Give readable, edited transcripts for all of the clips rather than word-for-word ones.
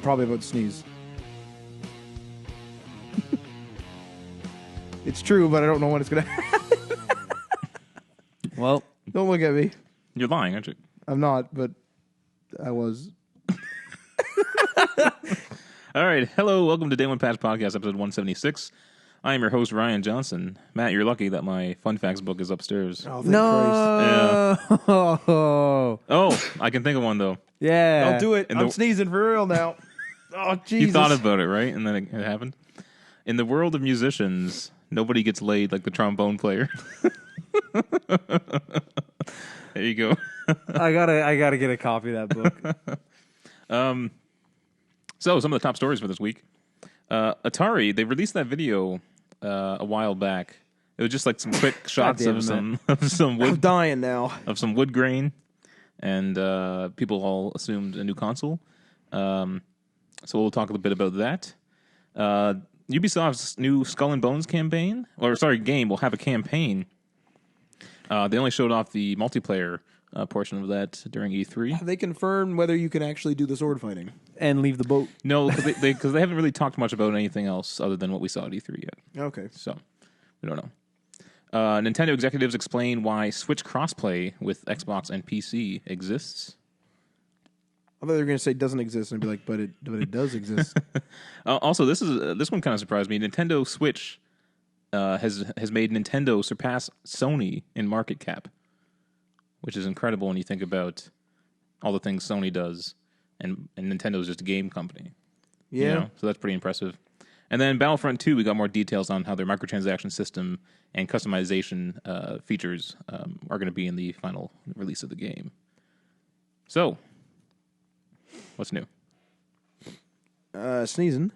probably about to sneeze. It's true, but I don't know when it's going to happen. Well, Don't look at me. You're lying, aren't you? I'm not, but I was. All right. Hello. Welcome to Day One Patch Podcast, episode 176. I am your host, Ryan Johnson. Matt, you're lucky that my fun facts book is upstairs. Oh, thank Christ. no. Oh, I can think of one, though. Yeah. Don't do it. I'm sneezing for real now. Oh, Jesus. You thought about it, right? And then it happened? In the world of musicians, nobody gets laid like the trombone player. There you go. I gotta get a copy of that book. So, some of the top stories for this week. Atari, they released that video a while back. It was just like some quick shots of some wood. I'm dying now. Of some wood grain, and people all assumed a new console. So we'll talk a little bit about that. Ubisoft's new Skull and Bones game will have a campaign. They only showed off the multiplayer portion of that during E3. Have they confirmed whether you can actually do the sword fighting? And leave the boat. No, because they haven't really talked much about anything else other than what we saw at E3 yet. Okay. So, we don't know. Nintendo executives explain why Switch crossplay with Xbox and PC exists. I thought they were going to say it doesn't exist, and I'd be like, but it does exist. Also, this one kind of surprised me. Nintendo Switch has made Nintendo surpass Sony in market cap, which is incredible when you think about all the things Sony does, and Nintendo's just a game company. Yeah. You know? So that's pretty impressive. And then Battlefront 2, we got more details on how their microtransaction system and customization features are going to be in the final release of the game. So, what's new? Sneezing.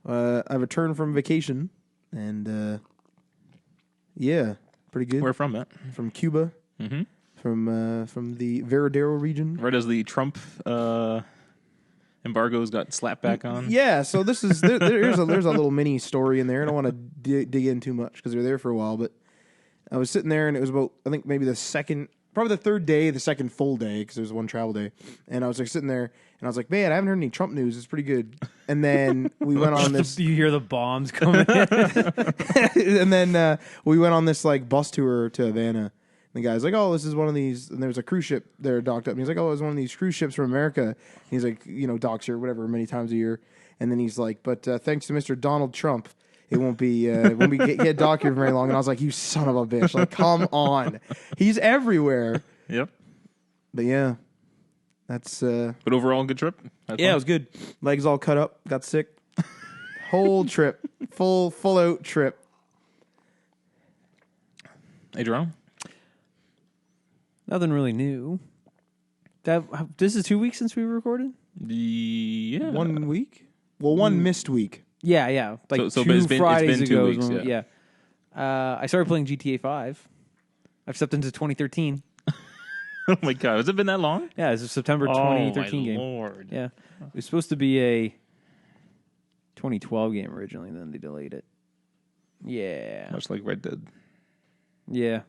I returned from vacation, and yeah, pretty good. Where from, Matt? From Cuba. Mm-hmm. From the Veradero region. Right as the Trump embargoes got slapped back on. Yeah, so this is there's a little mini story in there. I don't want to dig in too much because we were there for a while, but I was sitting there and it was about, I think maybe probably the third day, the second full day, because there was one travel day, and I was like sitting there and I was like, man, I haven't heard any Trump news. It's pretty good. And then we went on this. You hear the bombs coming in. And then we went on this like bus tour to Havana. And the guy's like, oh, this is one of these, and there's a cruise ship there docked up. And he's like, oh, it's one of these cruise ships from America. And he's like, docks here, whatever, many times a year. And then he's like, but thanks to Mr. Donald Trump, it won't be get docked here for very long. And I was like, you son of a bitch! Like, come on, he's everywhere. Yep. But yeah, that's. But overall, good trip. It was good. Legs all cut up. Got sick. Whole trip, full out trip. Hey, Jerome. Nothing really new. This is 2 weeks since we recorded? Yeah. 1 week? Well, one missed week. Yeah. Like So two it's been Fridays 2 ago. weeks, Yeah. I started playing GTA 5. I've stepped into 2013. Oh my God, has it been that long? Yeah, it's a September 2013 game. Lord. Yeah. It was supposed to be a 2012 game originally, and then they delayed it. Yeah. Much like Red Dead. Yeah.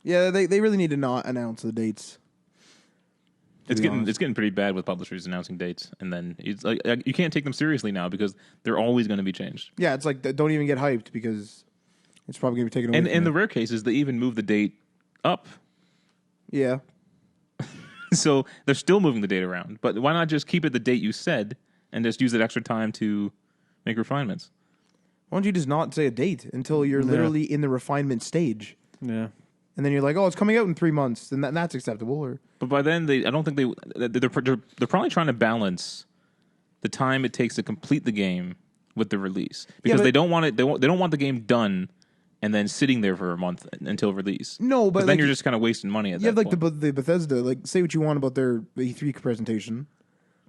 Yeah, they really need to not announce the dates. It's getting pretty bad with publishers announcing dates, and then it's like you can't take them seriously now because they're always going to be changed. Yeah, it's like don't even get hyped because it's probably going to be taken away. And from in the you. rare cases, they even move the date up. Yeah. So they're still moving the date around. But why not just keep it the date you said and just use that extra time to make refinements? Why don't you just not say a date until you're literally in the refinement stage? Yeah. And then you're like, oh, it's coming out in 3 months, then that's acceptable. Or But by then, I don't think they're probably trying to balance the time it takes to complete the game with the release because they don't want it. They don't want the game done and then sitting there for a month until release. No, but then you're just kind of wasting money at that point. You have the Bethesda, like say what you want about their E3 presentation,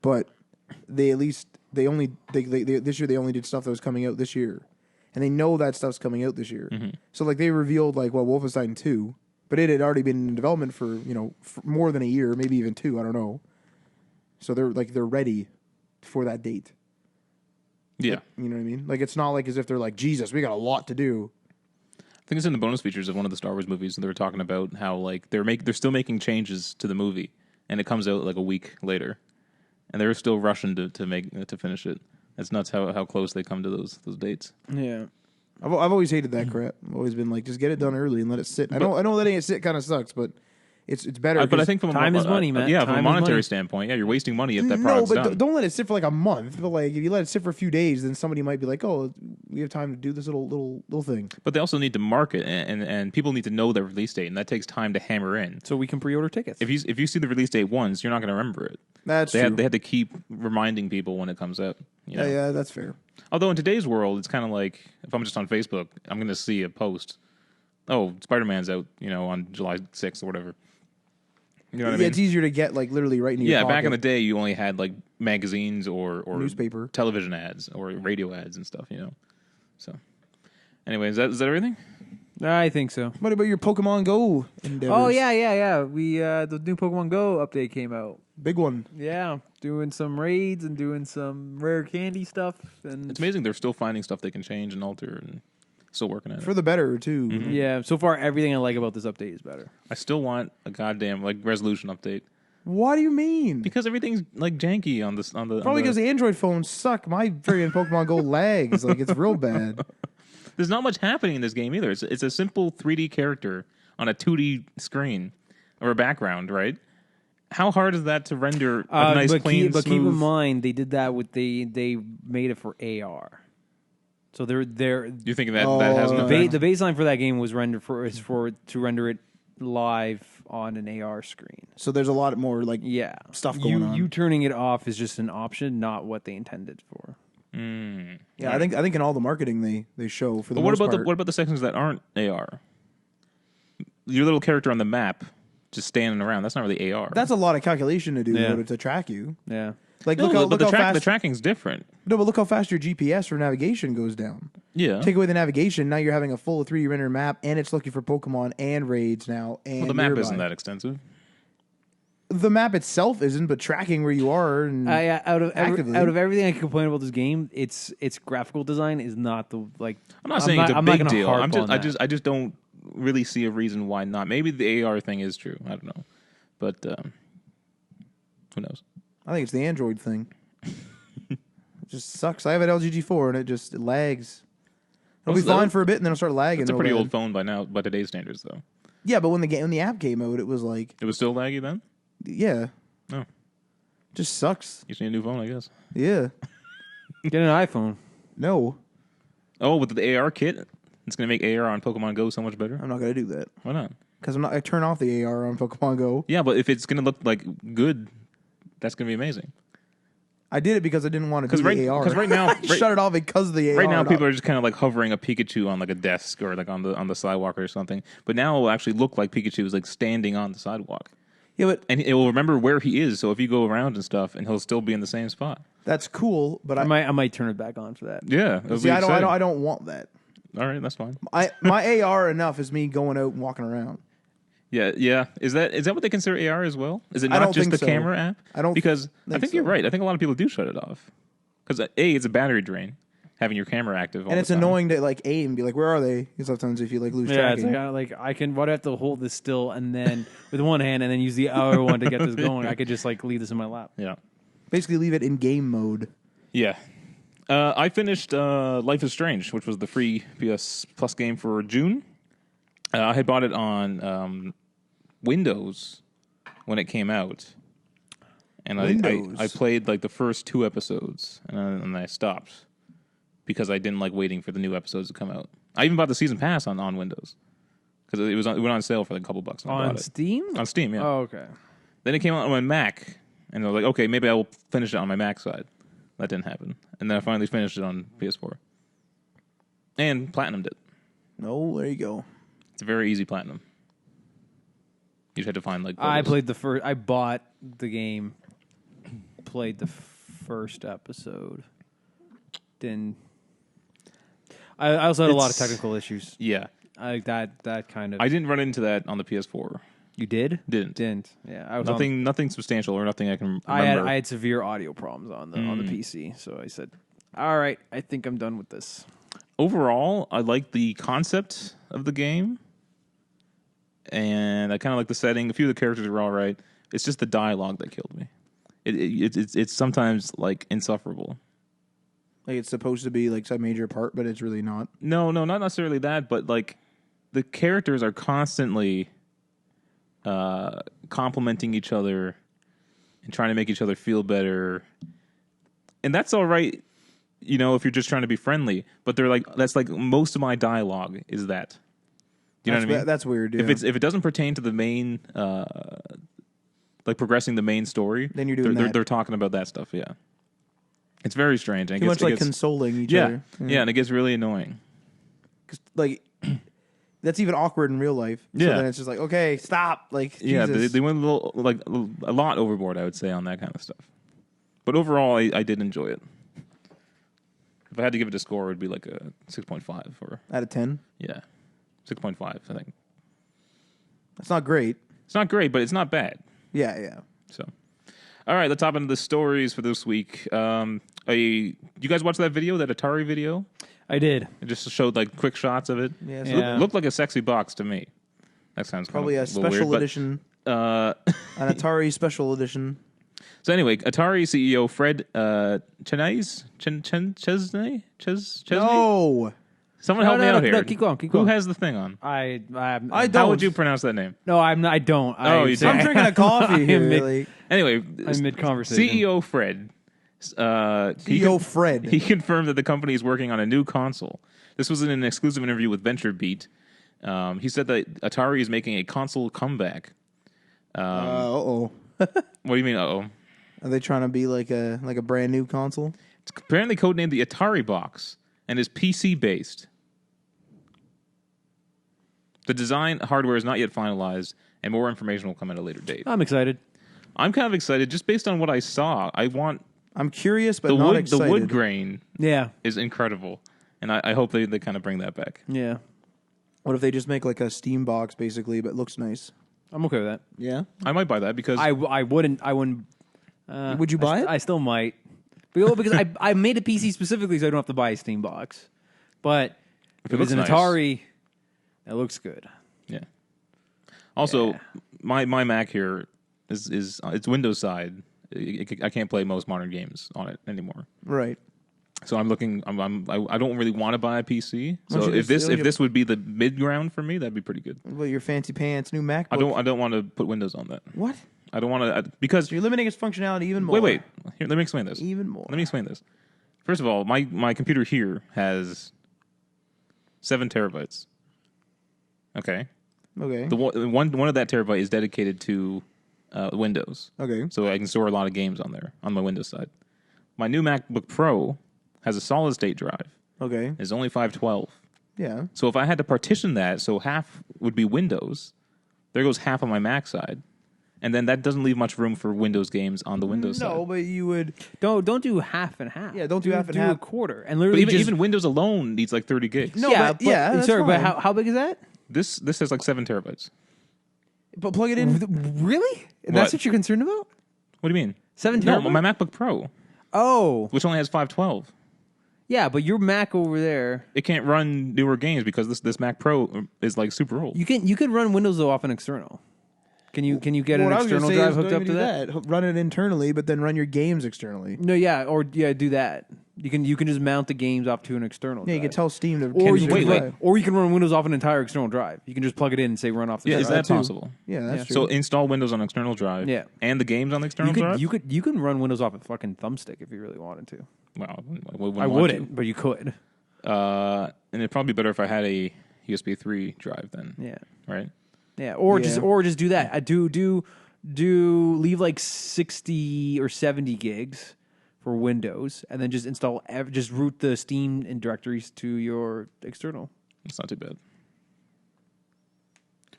but this year they only did stuff that was coming out this year. And they know that stuff's coming out this year. Mm-hmm. So like they revealed Wolfenstein 2, but it had already been in development for more than a year, maybe even 2, I don't know. So they're ready for that date. Yeah. You know what I mean? Like it's not like as if they're like, Jesus, we got a lot to do. I think it's in the bonus features of one of the Star Wars movies, and they were talking about how like they're still making changes to the movie, and it comes out like a week later, and they're still rushing to finish it. That's nuts how close they come to those dates. Yeah. I've always hated that crap. I've always been like, just get it done early and let it sit. I know letting it sit kind of sucks, but it's better. But I think from time is money, man. Yeah, Time from a is monetary money. standpoint, yeah, you're wasting money if that product's but done. don't let it sit for like a month. But like, if you let it sit for a few days, then somebody might be like, "Oh, we have time to do this little thing." But they also need to market, and people need to know their release date, and that takes time to hammer in. So we can pre-order tickets. If you see the release date once, you're not going to remember it. That's They true. had to keep reminding people when it comes out. You know? Yeah, that's fair. Although in today's world, it's kind of like if I'm just on Facebook, I'm going to see a post. Oh, Spider-Man's out, on July 6th or whatever. You know what I mean? It's easier to get like literally right in your pocket. Back in the day, you only had like magazines or Newspaper, television ads, or radio ads and stuff. So, anyway, is that everything? I think so. What about your Pokemon Go endeavors? Oh yeah. We the new Pokemon Go update came out. Big one. Yeah, doing some raids and doing some rare candy stuff, and It's amazing they're still finding stuff they can change and alter and still working at it. For the better too. yeah. So far, everything I like about this update is better. I still want a goddamn resolution update What do you mean? because everything's like janky on the Probably because the Android phones suck. My friggin' Pokemon Go lags. Like, it's real bad. There's not much happening in this game either. It's a simple 3D character on a 2D screen or a background, right? How hard is that to render a nice, clean, but keep smooth... in mind they did that with they made it for AR. So they're You're thinking that has an effect? the baseline for that game was to render it live on an AR screen. So there's a lot more, like, Yeah, stuff going on. You turning it off is just an option, not what they intended for. Yeah, I think in all the marketing they show for the But most part. what about the sections that aren't AR? Your little character on the map just standing around. That's not really AR. That's a lot of calculation to do Yeah. to track you. Yeah. Like, No, look but how fast. the tracking's different. No, but look how fast your GPS or navigation goes down. Yeah. Take away the navigation, now you're having a full 3D rendered map, and it's looking for Pokemon and raids now. And Well, the map nearby. isn't that extensive. The map itself isn't, but tracking where you are and Out of actively. everything I can complain about this game, its graphical design is not the like. I'm not saying it's a I'm not big gonna deal. harp I'm just on that. I just don't really see a reason why not. Maybe the AR thing is true. I don't know, but who knows? I think it's the Android thing. It just sucks. I have an LG G4 and it lags. It'll be Well, fine for a bit and then it'll start lagging. It's a real pretty bad. old phone by now, by today's standards, though. Yeah, but when the app came out, it was like, It was still laggy then. yeah, Oh, just sucks. you need a new phone, I guess. Yeah, Get an iPhone. no, Oh, with the AR kit, it's gonna make AR on Pokemon Go so much better. I'm not gonna do that Why not? because I turn off the AR on Pokemon Go. Yeah, but if it's gonna look like good, that's gonna be amazing. I did it because I didn't want to do the AR. Because right now, I shut it off because of the AR. right now, people are just kind of like hovering a Pikachu on like a desk or like on the sidewalk or something. But now it will actually look like Pikachu is like standing on the sidewalk, Yeah, but and it will remember where he is. So if you go around and stuff, and he'll still be in the same spot. that's cool. But I might turn it back on for that. Yeah, it'll see, be I exciting. don't want that. All right, that's fine. My AR enough is me going out and walking around. Yeah. Is that what they consider AR as well? Is it I not don't just think the so. camera app? I don't because I think think you're so. right. I think a lot of people do shut it off because it's a battery drain having your camera active. All And the it's time. annoying to like aim and be like, where are they? Because sometimes if you like lose Yeah, it's tracking. like I can. Why do I have to hold this still and then with one hand and then use the other one to get this going? I could just like leave this in my lap. Yeah. Basically leave it in game mode. Yeah. I finished Life is Strange, which was the free PS Plus game for June. I had bought it on Windows when it came out. And Windows? I played like the first 2 episodes and I stopped because I didn't like waiting for the new episodes to come out. I even bought the season pass on Windows because it went on sale for like a couple bucks. And I On bought it. Steam? On Steam, yeah. Oh, okay. Then it came out on my Mac, and I was like, okay, maybe I will finish it on my Mac side. That didn't happen. And then I finally finished it on PS4. And platinumed it. No, there you go. It's a very easy platinum. You just had to find like... I photos. played the first. I bought the game. Played the first episode. Then I also had a lot of It's- technical issues. Yeah. That kind of. I didn't run into that on the PS4. You did? Didn't. Yeah, I was Nothing substantial or nothing I can remember. I had severe audio problems on the PC, so I said, "All right, I think I'm done with this." Overall, I like the concept of the game. And I kind of like the setting. A few of the characters were all right. It's just the dialogue that killed me. it's sometimes like insufferable. Like it's supposed to be like some major part, but it's really not. No, not necessarily that, but like the characters are constantly complimenting each other and trying to make each other feel better, and that's all right, if you're just trying to be friendly. But they're like, that's like most of my dialogue is that. Do you know what I mean? That's weird. Yeah. If it doesn't pertain to the main, like progressing the main story, then you're doing that. They're talking about that stuff. Yeah, it's very strange. And Too much like consoling each yeah, other. Yeah, and it gets really annoying. 'Cause, like that's even awkward in real life. So Yeah. then it's just like, okay, stop. Like, Yeah, Jesus. they went a lot overboard, I would say, on that kind of stuff. But overall, I did enjoy it. If I had to give it a score, it would be like a 6.5 or Out of 10. 6.5. I think That's not great. it's not great, but it's not bad. Yeah. So, all right, let's hop into the stories for this week. You guys watch that video, that Atari video? I did. It just showed like quick shots of it. Yeah. Yeah. Looked like a sexy box to me. That sounds Probably kind a of little special weird, edition. But, An Atari special edition. so anyway, Atari CEO Fred Chesney? No. Someone help me out here. No, keep going. Who has the thing on? I don't. How would you pronounce that name? No, I'm not. I don't. Oh, you I'm don't. drinking a coffee here. mid- Like, Anyway, I'm mid-conversation. CEO Fred. CEO Fred. He confirmed that the company is working on a new console. This was in an exclusive interview with VentureBeat. He said that Atari is making a console comeback. Uh-oh. What do you mean? Uh-oh. Are they trying to be like a brand new console? It's apparently codenamed the Atari Box and is PC based. The design hardware is not yet finalized, and more information will come at a later date. I'm excited. I'm kind of excited just based on what I saw. I'm curious, but the not wood. excited. The wood grain Yeah. is incredible, and I hope they kind of bring that back. Yeah. What if they just make like a Steam box, basically, but looks nice? I'm okay with that. Yeah. I might buy that because I wouldn't. Would you buy it? I still might. Because I made a PC specifically so I don't have to buy a Steam box. But if it it's an looks nice. Atari, it looks good. yeah. Also, Yeah. my Mac here is it's Windows side. I can't play most modern games on it anymore. Right. So I'm looking. I don't really want to buy a PC. Why So don't you if just- this would be the mid ground for me, that'd be pretty good. Well, your fancy pants, new MacBook. I don't want to put Windows on that. What? I don't want to because You're limiting its functionality even more. wait. Here, let me explain this. Even more. Let me explain this. First of all, my computer here has 7 terabytes. Okay. Okay. The one of that terabyte is dedicated to Windows. Okay. So I can store a lot of games on there on my Windows side. My new MacBook Pro has a solid state drive. Okay. It's only 512. Yeah. So if I had to partition that, so half would be Windows, there goes half on my Mac side. And then that doesn't leave much room for Windows games on the Windows side. No, but you would. Don't do half and half. Yeah, don't do half and half. a quarter. And But literally even Windows alone needs like 30 gigs. No, yeah, but that's sorry, but fine. how big is that? This has like 7 terabytes. But plug it in. Really? What? That's what you're concerned about? What do you mean? 7 No, terabytes? my MacBook Pro, Oh, which only has 512. yeah, but your Mac over there, It can't run newer games because this Mac Pro is like super old. you can run Windows though off an external. Can you get What an I was gonna external say drive is hooked don't up to even do that? Run it internally, but then run your games externally. No, do that. You can just mount the games off to an external. Yeah, you drive. can tell Steam to. Or you cancel can your wait. drive. or you can run Windows off an entire external drive. You can just plug it in and say run off the Yeah, drive. is that too. possible? Yeah, that's Yeah. true. So install Windows on external drive. Yeah. And the games on the external drive. you can run Windows off a fucking thumbstick if you really wanted to. Well, I wouldn't, but you could. And it'd probably be better if I had a USB 3 drive then, Yeah. right? Yeah, or Yeah. just do that. I do leave like 60 or 70 gigs for Windows, and then just install just root the Steam and directories to your external. It's not too bad.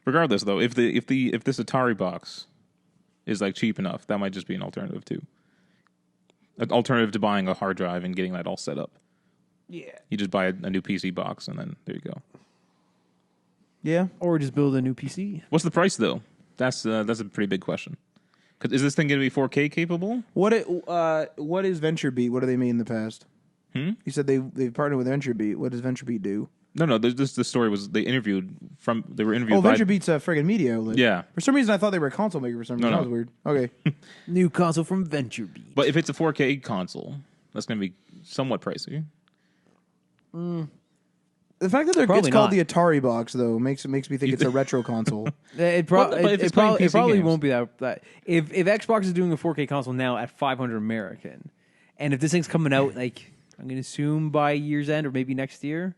Regardless, though, if this Atari box is like cheap enough, that might just be an alternative too. An alternative to buying a hard drive and getting that all set up. Yeah, You just buy a new PC box and then there you go. Yeah. or just build a new PC. What's the price though? That's a pretty big question. 'Cause is this thing going to be 4K capable? What is VentureBeat? What do they made in the past? You said they've partnered with VentureBeat. What does VentureBeat do? No. The story was they were interviewed Oh, by Venture Beat's a friggin' media outlet. Yeah. For some reason, I thought they were a console maker. For some reason, No. that was weird. Okay. New console from Venture Beat. But if it's a 4K console, that's going to be somewhat pricey. The fact that Probably it's called not. the Atari box though makes me think it's a retro console. It Well, but if it's playing PC probably games. won't be that. If Xbox is doing a 4K console now at 500 American, and if this thing's coming out like I'm going to assume by year's end or maybe next year,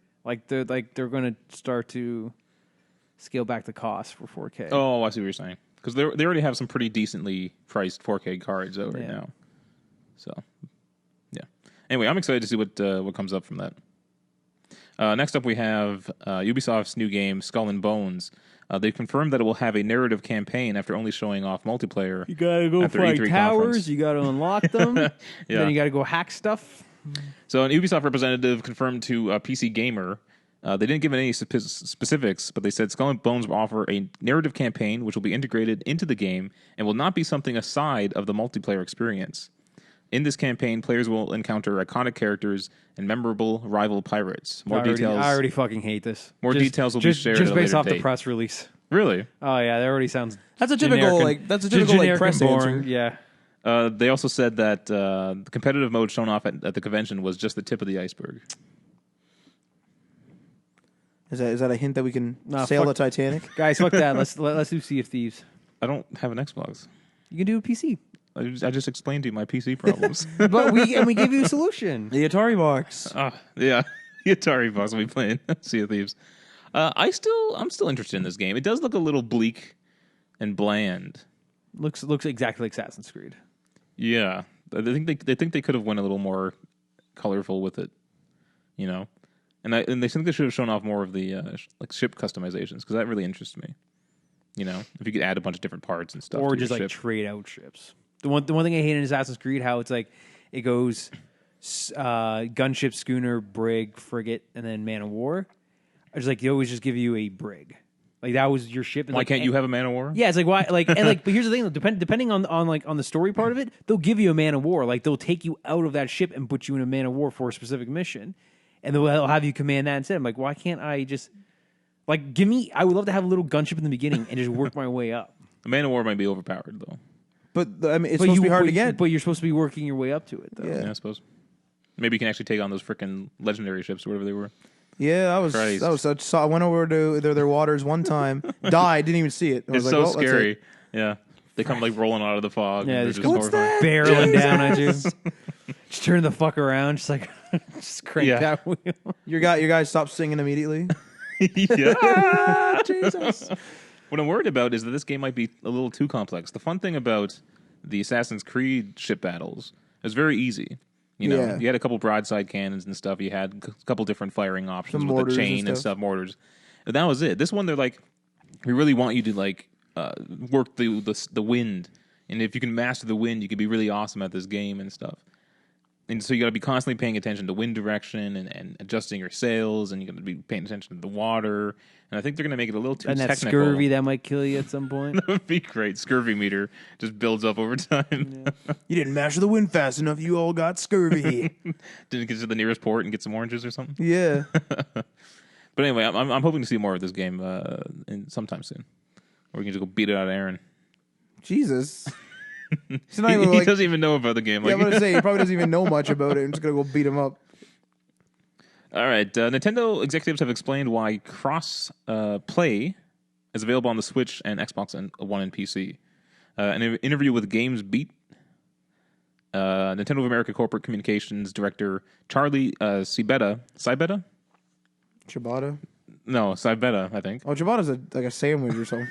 they're going to start to scale back the cost for 4K. Oh, I see what you're saying. Because they already have some pretty decently priced 4K cards out right now. So, yeah. Anyway, I'm excited to see what comes up from that. Next up, we have Ubisoft's new game, Skull and Bones. They confirmed that it will have a narrative campaign after only showing off multiplayer. You gotta go at their fight E3 towers. conference. You gotta unlock them. Yeah. Then you gotta go hack stuff. So an Ubisoft representative confirmed to PC Gamer, they didn't give any specifics, but they said Skull and Bones will offer a narrative campaign which will be integrated into the game and will not be something aside of the multiplayer experience. In this campaign, players will encounter iconic characters and memorable rival pirates. More details. I already fucking hate this. More details will be shared just at a based later off date. the press release. Really? Oh yeah, that already sounds. That's a typical generic like press and boring. answer. Yeah. They also said that the competitive mode shown off at the convention was just the tip of the iceberg. Is that a hint that we can Nah, sail fuck- the Titanic? Guys, fuck that. Let's do Sea of Thieves. I don't have an Xbox. You can do a PC, I just explained to you my PC problems. but we give you a solution. The Atari box. Yeah, the Atari box will be playing Sea of Thieves. I'm still interested in this game. It does look a little bleak and bland. Looks exactly like Assassin's Creed. Yeah, I think they could have went a little more colorful with it, and they think they should have shown off more of the ship customizations because that really interests me. If you could add a bunch of different parts and stuff, Or to just your like ship. trade out ships. The one thing I hate in Assassin's Creed, how it's like it goes gunship, schooner, brig, frigate, and then man of war. It's like they always just give you a brig. Like that was your ship. And Why like, can't you have a man of war? Yeah, it's like why but here's the thing, depending on the story part of it, they'll give you a man of war. Like they'll take you out of that ship and put you in a man of war for a specific mission. And they'll have you command that instead. I'm like, why can't I just I would love to have a little gunship in the beginning and just work my way up. A man of war might be overpowered though. But it's supposed to be hard to get. But you're supposed to be working your way up to it, though. Yeah. I suppose. Maybe you can actually take on those freaking legendary ships or whatever they were. Yeah, I went over to their waters one time, died, didn't even see it. I was It's like, so well, that's scary. it. Yeah. They come rolling out of the fog. Yeah, and they're just just what's horrifying. Barreling down at you. Just turn the fuck around, just just crank Yeah. that wheel. Your guy stopped singing immediately. Yeah. Jesus. What I'm worried about is that this game might be a little too complex. The fun thing about the Assassin's Creed ship battles is very easy. Yeah. You had a couple broadside cannons and stuff. You had a couple different firing options Some with mortars the and chain and stuff. stuff, mortars. And that was it. This one, they're like, we really want you to work the wind, and if you can master the wind, you can be really awesome at this game and stuff. And so you got to be constantly paying attention to wind direction and adjusting your sails, and you got to be paying attention to the water. And I think they're going to make it a little too And that technical. scurvy that might kill you at some point. That would be great. Scurvy meter just builds up over time. You didn't master the wind fast enough. You all got scurvy. Didn't get to the nearest port and get some oranges or something. Yeah. But anyway, I'm hoping to see more of this game sometime soon. Or we can just go beat it out of Aaron. Jesus. He's not He even like, doesn't even know about the game. yeah, I'm going to say, he probably doesn't even know much about it. I'm just going to go beat him up. All right, Nintendo executives have explained why cross play is available on the Switch and Xbox One and PC. In an interview with Games Beat, Nintendo of America Corporate Communications Director Charlie Cibetta? Ciabatta? No, Cibetta, I think. Oh, ciabatta's like a sandwich or something.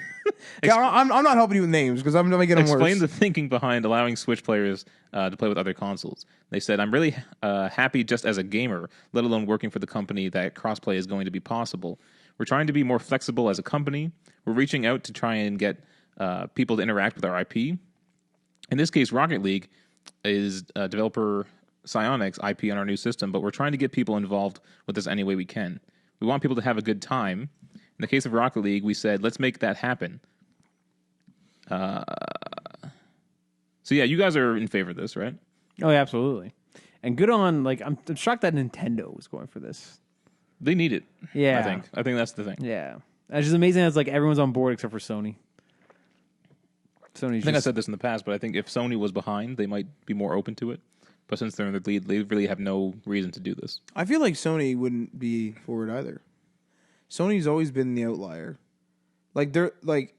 Yeah, I'm not helping you with names because I'm going to get them Explain worse. the thinking behind allowing Switch players to play with other consoles. They said, I'm really happy just as a gamer, let alone working for the company, that crossplay is going to be possible. We're trying to be more flexible as a company. We're reaching out to try and get people to interact with our IP. In this case, Rocket League is developer Psyonix IP on our new system, but we're trying to get people involved with this any way we can. We want people to have a good time. In the case of Rocket League, we said, let's make that happen. So yeah, you guys are in favor of this, right? Oh, yeah, absolutely. And good on I'm shocked that Nintendo was going for this. They need it. Yeah. I think that's the thing. Yeah. It's just amazing that it's like everyone's on board except for Sony. I think I said this in the past, but I think if Sony was behind, they might be more open to it. But since they're in the lead, they really have no reason to do this. I feel like Sony wouldn't be for it either. Sony's always been the outlier. Like they're like,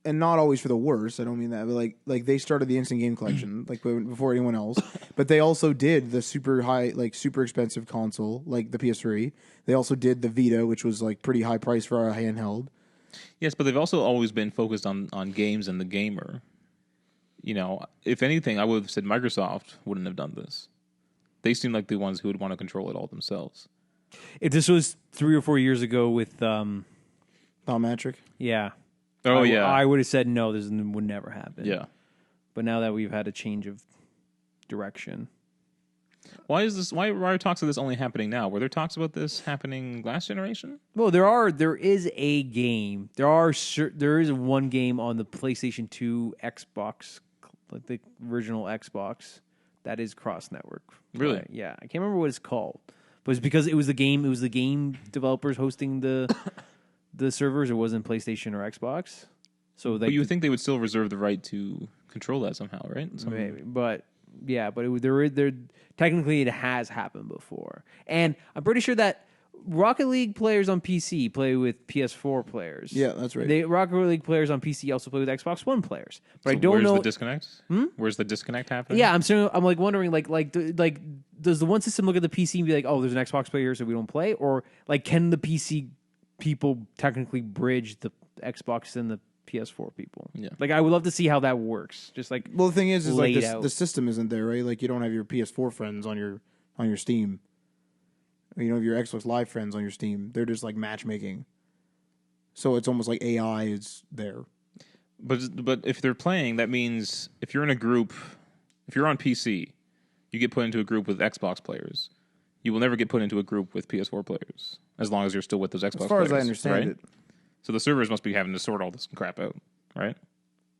and not always for the worse. I don't mean that, but like they started the instant game collection like before anyone else. But they also did the super high, like super expensive console, like the PS3. They also did the Vita, which was like pretty high price for a handheld. Yes, but they've also always been focused on games and the gamer. You know, if anything, I would have said Microsoft wouldn't have done this. They seem like the ones who would want to control it all themselves. If this was 3 or 4 years ago with, Biometric. yeah. Oh, I would have said no, this would never happen. Yeah. But now that we've had a change of direction. Why are talks of this only happening now? Were there talks about this happening last generation? Well, there is a game. There is one game on the PlayStation 2 Xbox, like the original Xbox, that is cross network. Really? Right? Yeah. I can't remember what it's called. But it's because it was the game developers hosting the servers. It wasn't PlayStation or Xbox. So But you would think they would still reserve the right to control that somehow, right? Maybe, but yeah, but there technically it has happened before, and I'm pretty sure that Rocket League players on PC play with PS4 players. Yeah, that's right. Rocket League players on PC also play with Xbox One players, but So I don't know. Where's the disconnect? Where's the disconnect happening? Yeah, I'm like wondering, like does the one system look at the PC and be like, oh, there's an Xbox player here, so we don't play, or like can the PC people technically bridge the Xbox and the PS4 people? Yeah. Like I would love to see how that works. Just like Well, the thing is like laid out. the system isn't there, right? Like you don't have your PS4 friends on your Steam. You don't have your Xbox Live friends on your Steam. They're just like matchmaking. So it's almost like AI is there. But if they're playing, that means if you're in a group, if you're on PC, you get put into a group with Xbox players. You will never get put into a group with PS4 players as long as you're still with those Xbox players. As far as I understand right? it. So the servers must be having to sort all this crap out, right?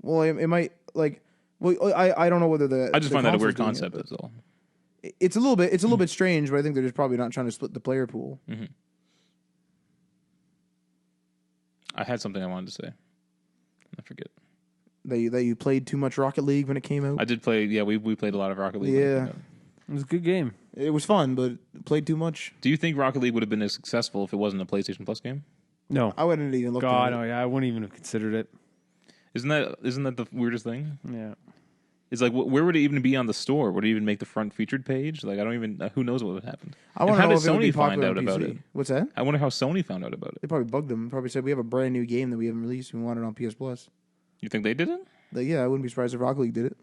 Well, it might like. Well, I don't know whether the. I just find that a weird console's doing concept. That's all. It's a little bit strange, but I think they're just probably not trying to split the player pool. Mm-hmm. I had something I wanted to say. I forget. That you played too much Rocket League when it came out. I did play. Yeah, we played a lot of Rocket League. Yeah. it was a good game. It was fun, but played too much. Do you think Rocket League would have been as successful if it wasn't a PlayStation Plus game? No, I wouldn't even look. God, at no, it. I wouldn't even have considered it. Isn't that the weirdest thing? Yeah. It's like, where would it even be on the store? Would it even make the front featured page? Like, I don't even. Who knows what would happen? I want to how know did if it would be Sony find popular out on about PC. it? What's that? I wonder how Sony found out about They it. probably bugged them. Probably said we have a brand new game that we haven't released. We want it on PS Plus. You think they did it? Like, yeah, I wouldn't be surprised if Rocket League did it.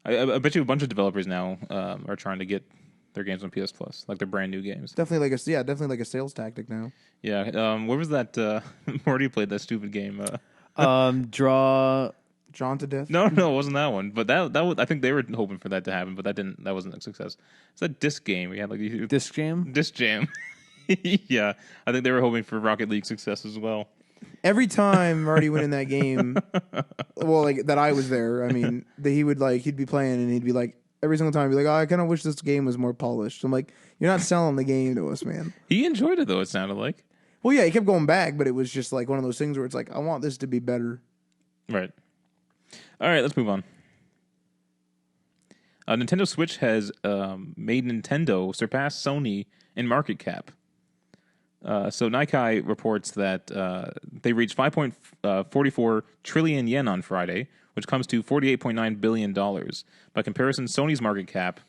I bet you a bunch of developers now are trying to get their games on PS Plus, like their brand new games. Definitely like a sales tactic now. Yeah. Where was that? Morty played that stupid game. Draw. Drawn to Death. No, it wasn't that one. But that was, I think they were hoping for that to happen, but that wasn't a success. It's that disc game. We had like Disc Jam? Disc Jam. Yeah, I think they were hoping for Rocket League success as well. Every time Marty went in that game, well, like that I was there. I mean, he'd be playing and he'd be like, every single time he'd be like, oh, I kind of wish this game was more polished. I'm like, you're not selling the game to us, man. He enjoyed it though. It sounded like. Well, yeah, he kept going back, but it was just like one of those things where it's like, I want this to be better. Right. All right, let's move on. Nintendo Switch has made Nintendo surpass Sony in market cap. So Nikkei reports that they reached 5.44 trillion yen on Friday, which comes to $48.9 billion. By comparison, Sony's market cap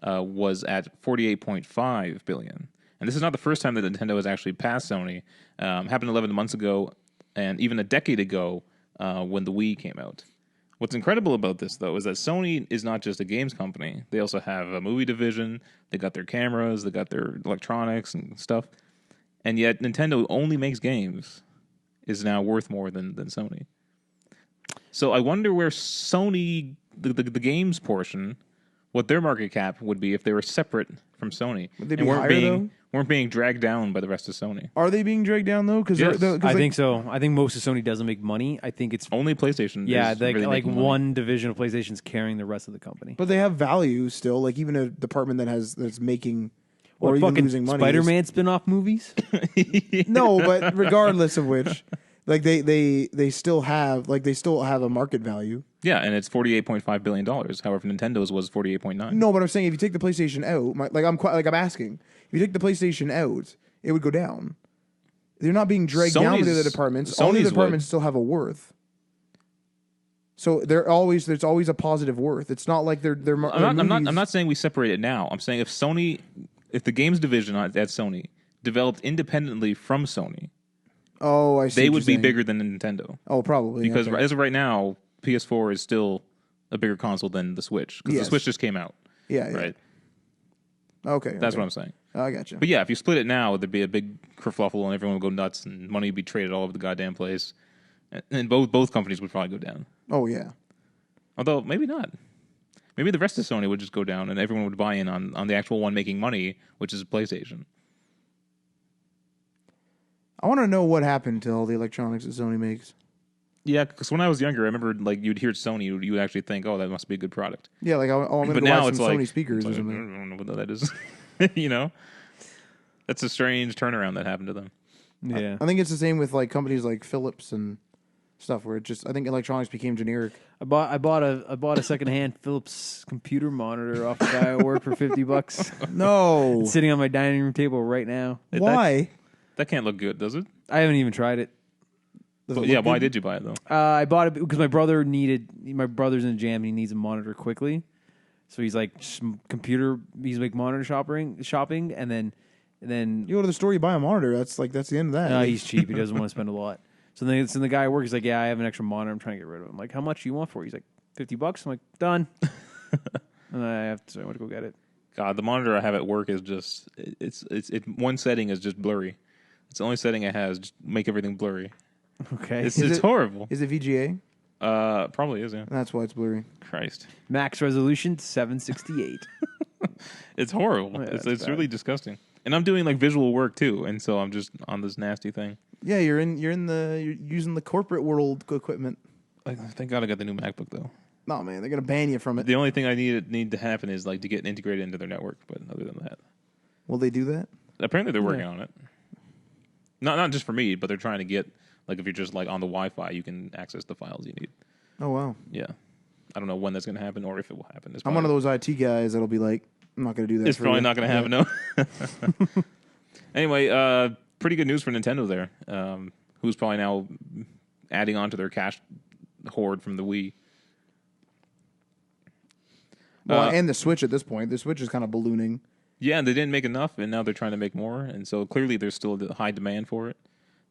was at $48.5 billion. And this is not the first time that Nintendo has actually passed Sony. Happened 11 months ago, and even a decade ago when the Wii came out. What's incredible about this, though, is that Sony is not just a games company. They also have a movie division. They got their cameras. They got their electronics and stuff. And yet Nintendo who only makes games is now worth more than Sony. So I wonder where Sony, the games portion, what their market cap would be if they were separate from Sony. Would they be higher, though? Weren't being dragged down by the rest of Sony. Are they being dragged down, though? Yes. I think so. I think most of Sony doesn't make money. I think it's Only PlayStation. yeah, is like really like making money. one division of PlayStation's carrying the rest of the company. But they have value still. Like even a department that's making or What, even fucking losing money. Spider-Man spin-off movies? No, but regardless of which, like they still have a market value. Yeah, and it's $48.5 billion. However, Nintendo's was 48.9. No, but I'm saying if you take the PlayStation out, I'm asking, if you take the PlayStation out, it would go down. They're not being dragged down into the departments. All the departments still have a worth. So there's always a positive worth. It's not like they're I'm not saying we separate it now. I'm saying if the games division at Sony developed independently from Sony, I see they what would you're be saying. bigger than Nintendo. Oh, probably. Because okay. as of right now, PS4 is still a bigger console than the Switch. Because the Switch just came out. Yeah. Right? Okay. That's what I'm saying. I got you. But yeah, if you split it now, there'd be a big kerfluffle and everyone would go nuts and money would be traded all over the goddamn place. And both companies would probably go down. Oh, yeah. Although, maybe not. Maybe the rest of Sony would just go down and everyone would buy in on the actual one making money, which is PlayStation. I want to know what happened to all the electronics that Sony makes. Yeah, because when I was younger, I remember like you'd hear Sony, you would actually think, "Oh, that must be a good product." Yeah, like I'm going to now buy it's some like, Sony speakers I or something. don't know what that is. You know, that's a strange turnaround that happened to them. Yeah. I think it's the same with like companies like Philips and stuff, where I think electronics became generic. I bought a secondhand Philips computer monitor off the guy at work for $50. No, It's sitting on my dining room table right now. why? That can't look good, does it? I haven't even tried it. Does it Yeah, look why good? did you buy it though? I bought it because my brother's in a jam and he needs a monitor quickly. So he's like he's like monitor shopping and then You go to the store, you buy a monitor. That's the end of that. no, he's cheap. He doesn't want to spend a lot. So then the guy at work is like, yeah, I have an extra monitor. I'm trying to get rid of it. I'm like, how much do you want for it? He's like, $50. I'm like, done. And I want to go get it. God, the monitor I have at work is just one setting is just blurry. It's the only setting it has. Just make everything blurry. Okay. It's horrible. Is it VGA? Probably is. Yeah. That's why it's blurry. Christ, Max resolution 768. it's horrible. Yeah, it's bad. really disgusting. And I'm doing like visual work too, and so I'm just on this nasty thing. Yeah, you're using the corporate world equipment. Thank God I got the new MacBook though. No, man, they're gonna ban you from it. The only thing I need to happen is like to get integrated into their network. But other than that, Will they do that? apparently they're working on it. Not just for me, but they're trying to get like if you're just like on the Wi-Fi, you can access the files you need. Oh wow. Yeah, I don't know when that's going to happen or if it will happen. I'm one of those IT guys that'll be like, I'm not gonna do that. It's probably not going to happen. No. Anyway, pretty good news for Nintendo there. Who's probably now adding on to their cash hoard from the Wii. Well, and the Switch at this point. The Switch is kind of ballooning. Yeah, and they didn't make enough, and now they're trying to make more, and so clearly there's still a high demand for it.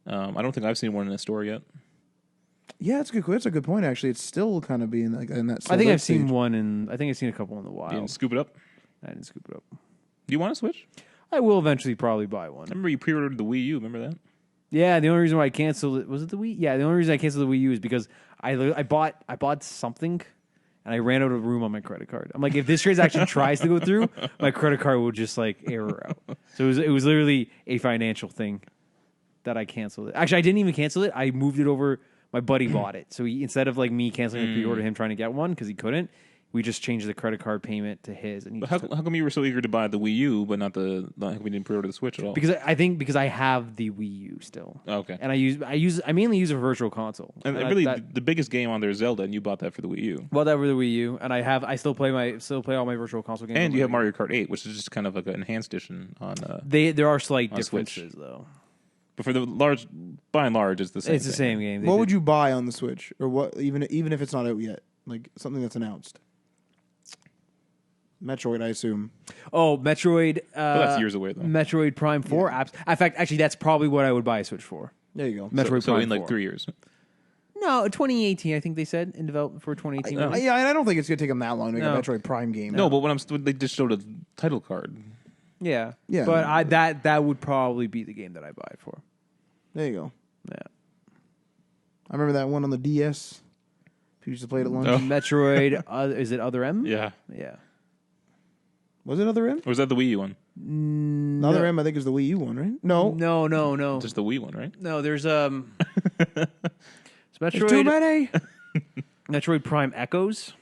I don't think I've seen one in the store yet. Yeah, that's a good point. Actually, it's still kind of being like in that. I think I've stage. seen one I think I've seen a couple in the wild. You didn't scoop it up? I didn't scoop it up. Do you want a Switch? I will eventually probably buy one. I remember you pre-ordered the Wii U. Remember that? Yeah, the only reason why I canceled it was it the Wii. Yeah, the only reason I canceled the Wii U is because I bought something and I ran out of room on my credit card. I'm like, if this transaction tries to go through, my credit card will just like error out. So it was literally a financial thing that I canceled it. Actually, I didn't even cancel it. I moved it over. My buddy bought it, so instead of like me canceling the pre-order, him trying to get one because he couldn't, we just changed the credit card payment to his. And he But how come you were so eager to buy the Wii U, but not how come we didn't pre-order the Switch at all? because I have the Wii U still. Okay. And I mainly use a virtual console. And really, the biggest game on there is Zelda, and you bought that for the Wii U. Well, that for the Wii U, and I still play all my virtual console games. And on you my have Wii. Mario Kart 8, which is just kind of like an enhanced edition on. There are slight on Switch. differences though. But for by and large, it's the same. It's the same game. What would you buy on the Switch, or what? Even if it's not out yet, like something that's announced. Metroid, I assume. Oh, Metroid. that's years away, though. Metroid Prime 4 apps. In fact, actually, that's probably what I would buy a Switch for. There you go. Metroid So Prime in like 4. 3 years. No, 2018. I think they said in development for 2018. Yeah, and I don't think it's gonna take them that long to make No. a Metroid Prime game. No, but they just showed a title card. Yeah, Yeah. But that would probably be the game that I buy it for. There you go. Yeah. I remember that one on the DS. Who used to play it at lunch? Oh. Metroid. Is it Other M? Yeah. Yeah. Was it Other M? Or was that the Wii U one? Other M, I think, is the Wii U one, right? No. No. Just the Wii one, right? No, there's it's There's too Metroid. many. Metroid Prime Echoes.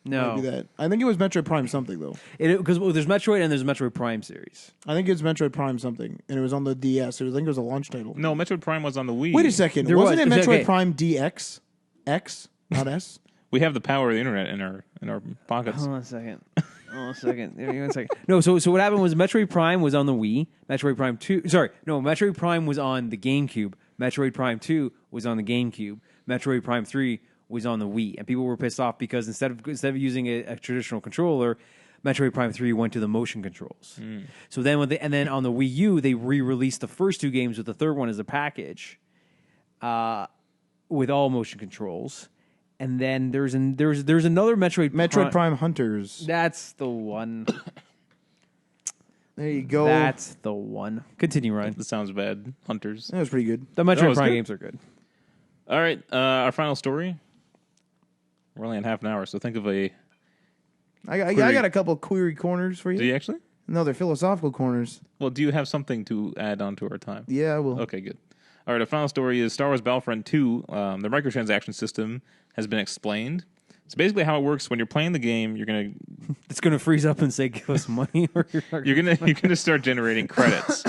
No. Might be that. I think it was Metroid Prime something though. Because there's Metroid and there's Metroid Prime series. I think it's Metroid Prime something, and it was on the DS. I think it was a launch title. No, Metroid Prime was on the Wii. Wait a second. There Wasn't was. it Metroid Okay. Prime DX? X, not S. We have the power of the internet in our pockets. Hold on a second. Give me 1 second. No, so what happened was Metroid Prime was on the Wii. Metroid Prime 2. Sorry, no, Metroid Prime was on the GameCube. Metroid Prime 2 was on the GameCube. Metroid Prime 3 was on the Wii, and people were pissed off because instead of using a traditional controller, Metroid Prime 3 went to the motion controls. So then and then on the Wii U, they re-released the first 2 games with the third one as a package, with all motion controls. And then there's another Metroid Prime Hunters. That's the one. There you go. That's the one. Continue, Ryan. That sounds bad. Hunters. That was pretty good. The Metroid was Prime good. games are good. All right, our final story. We're only in half an hour, so think of a. I got a couple query corners for you. Do you actually? No, they're philosophical corners. Well, do you have something to add on to our time? Yeah, I will. Okay, good. All right, our final story is Star Wars Battlefront 2. The microtransaction system has been explained. So basically, how it works when you're playing the game, It's gonna freeze up and say, "Give us money," or you're gonna start generating credits,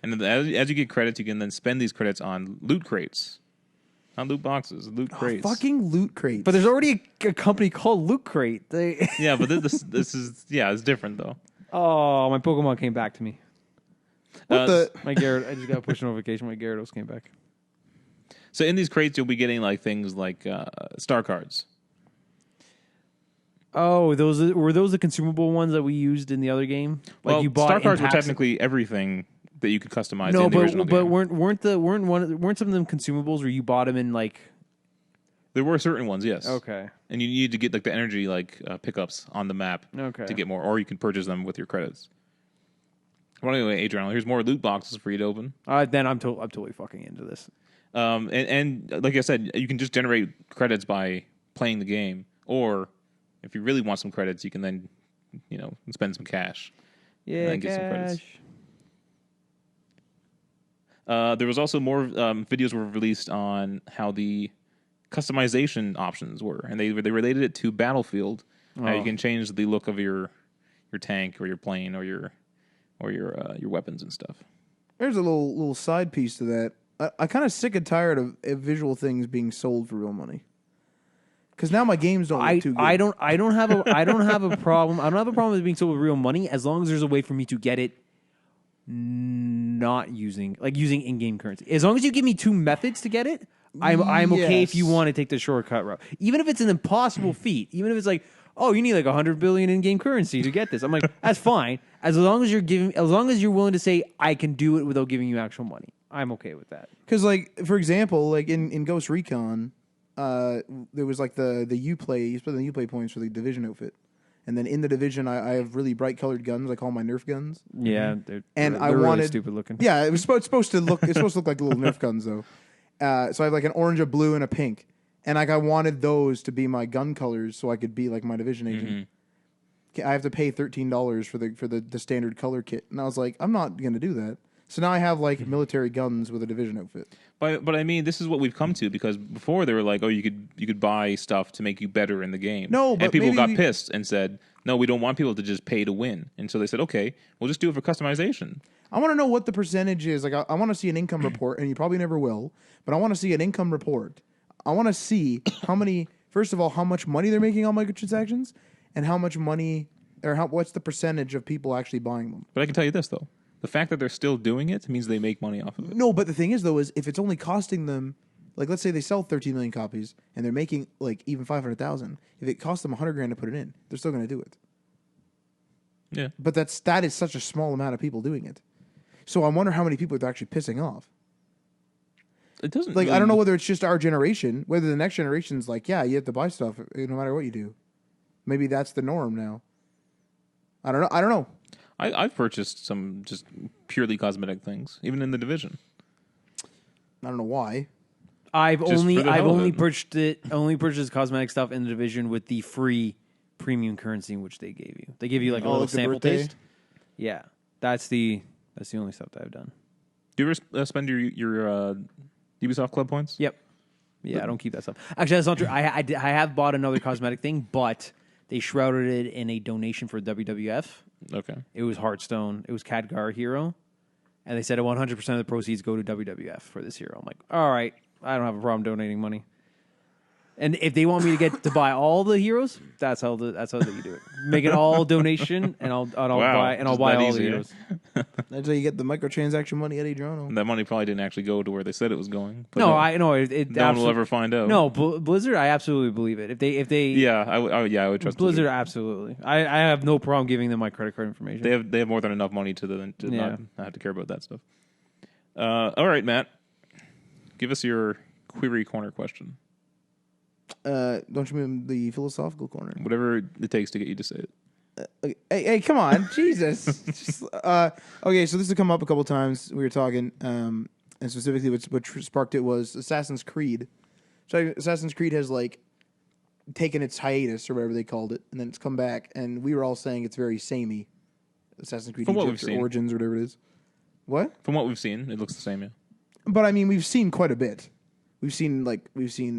and then as you get credits, you can then spend these credits on loot crates, not loot boxes, loot crates. Fucking loot crates. But there's already a company called Loot Crate. Yeah, but this is it's different though. Oh, my Pokemon came back to me. What the? My Gyarados. I just got a push notification. My Gyarados came back. So in these crates, you'll be getting like things like star cards. Oh, were those the consumable ones that we used in the other game? Like Well, you bought star cards in were packs? technically everything that you could customize. No, in the original but game. weren't some of them consumables where you bought them in like? There were certain ones, yes. Okay. And you need to get like the energy pickups on the map Okay. to get more, or you can purchase them with your credits. Well, anyway, Adrian, here's more loot boxes for you to open. Then I'm totally fucking into this. And like I said, you can just generate credits by playing the game, or if you really want some credits, you can then, spend some cash. Yeah, and then get some credits. There was also more videos were released on how the customization options were, and they related it to Battlefield. How you can change the look of your tank or your plane or your weapons and stuff. There's a little side piece to that. I kind of sick and tired of visual things being sold for real money. Because now my games don't look too good. I don't have a problem. I don't have a problem with being sold with real money as long as there's a way for me to get it not using in-game currency. As long as you give me 2 methods to get it, I'm okay if you want to take the shortcut route. Even if it's an impossible feat, even if it's like, oh, you need like 100 billion in-game currency to get this. I'm like, that's fine. As long as you're willing to say I can do it without giving you actual money. I'm okay with that. Because, for example, in Ghost Recon, there was like the Uplay. You spend the Uplay points for the Division outfit, and then in the Division, I have really bright colored guns. I call my Nerf guns. Yeah, And they're I really wanted stupid looking. Yeah, it was supposed to look. It's supposed to look like little Nerf guns though. So I have like an orange, a blue, and a pink, and I wanted those to be my gun colors, so I could be like my Division agent. I have to pay $13 for the standard color kit, and I was like, I'm not going to do that. So now I have like military guns with a Division outfit. But I mean, this is what we've come to, because before they were like, oh, you could buy stuff to make you better in the game. No, but and people maybe got pissed and said, no, we don't want people to just pay to win. And so they said, okay, we'll just do it for customization. I want to know what the percentage is. Like, I want to see an income report, and you probably never will, but I want to see an income report. I want to see first of all, how much money they're making on microtransactions, and how much money, what's the percentage of people actually buying them. But I can tell you this, though. The fact that they're still doing it means they make money off of it. No, but the thing is, though, is if it's only costing them, like, let's say they sell 13 million copies, and they're making, like, even 500,000. If it costs them 100 grand to put it in, they're still going to do it. Yeah. But that is such a small amount of people doing it. So I wonder how many people are actually pissing off. It doesn't Like, really... I don't know whether it's just our generation, whether the next generation's like, yeah, you have to buy stuff no matter what you do. Maybe that's the norm now. I don't know. I've purchased some just purely cosmetic things, even in the Division. I don't know why. I've Just only for the hell of only it. purchased cosmetic stuff in the Division with the free premium currency which they gave you. They give you like a Oh, little like the sample birthday? taste. Yeah, that's the only stuff that I've done. Do you ever spend your Ubisoft Club points? Yep. Yeah, I don't keep that stuff. Actually, that's not true. I have bought another cosmetic thing, but They shrouded it in a donation for WWF. Okay. It was Hearthstone. It was Khadgar hero. And they said 100% of the proceeds go to WWF for this hero. I'm like, all right, I don't have a problem donating money. And if they want me to get to buy all the heroes, that's how you do it. Make it all donation, and I'll buy all the heroes. That's how you get the microtransaction money at Adriano. That money probably didn't actually go to where they said it was going. But No, I know no one will ever find out. No, Blizzard, I absolutely believe it. If they yeah, I would trust Blizzard. Absolutely, I have no problem giving them my credit card information. They have more than enough money to not have to care about that stuff. All right, Matt, give us your query corner question. Don't you mean the philosophical corner? Whatever it takes to get you to say it. Hey, come on, Jesus! Okay, so this has come up a couple times. We were talking, and specifically, what sparked it was Assassin's Creed. So Assassin's Creed has like taken its hiatus or whatever they called it, and then it's come back, and we were all saying it's very samey. Assassin's Creed Egypt or Origins or whatever it is. What? From what we've seen, it looks the same. Yeah. But I mean, we've seen quite a bit. We've seen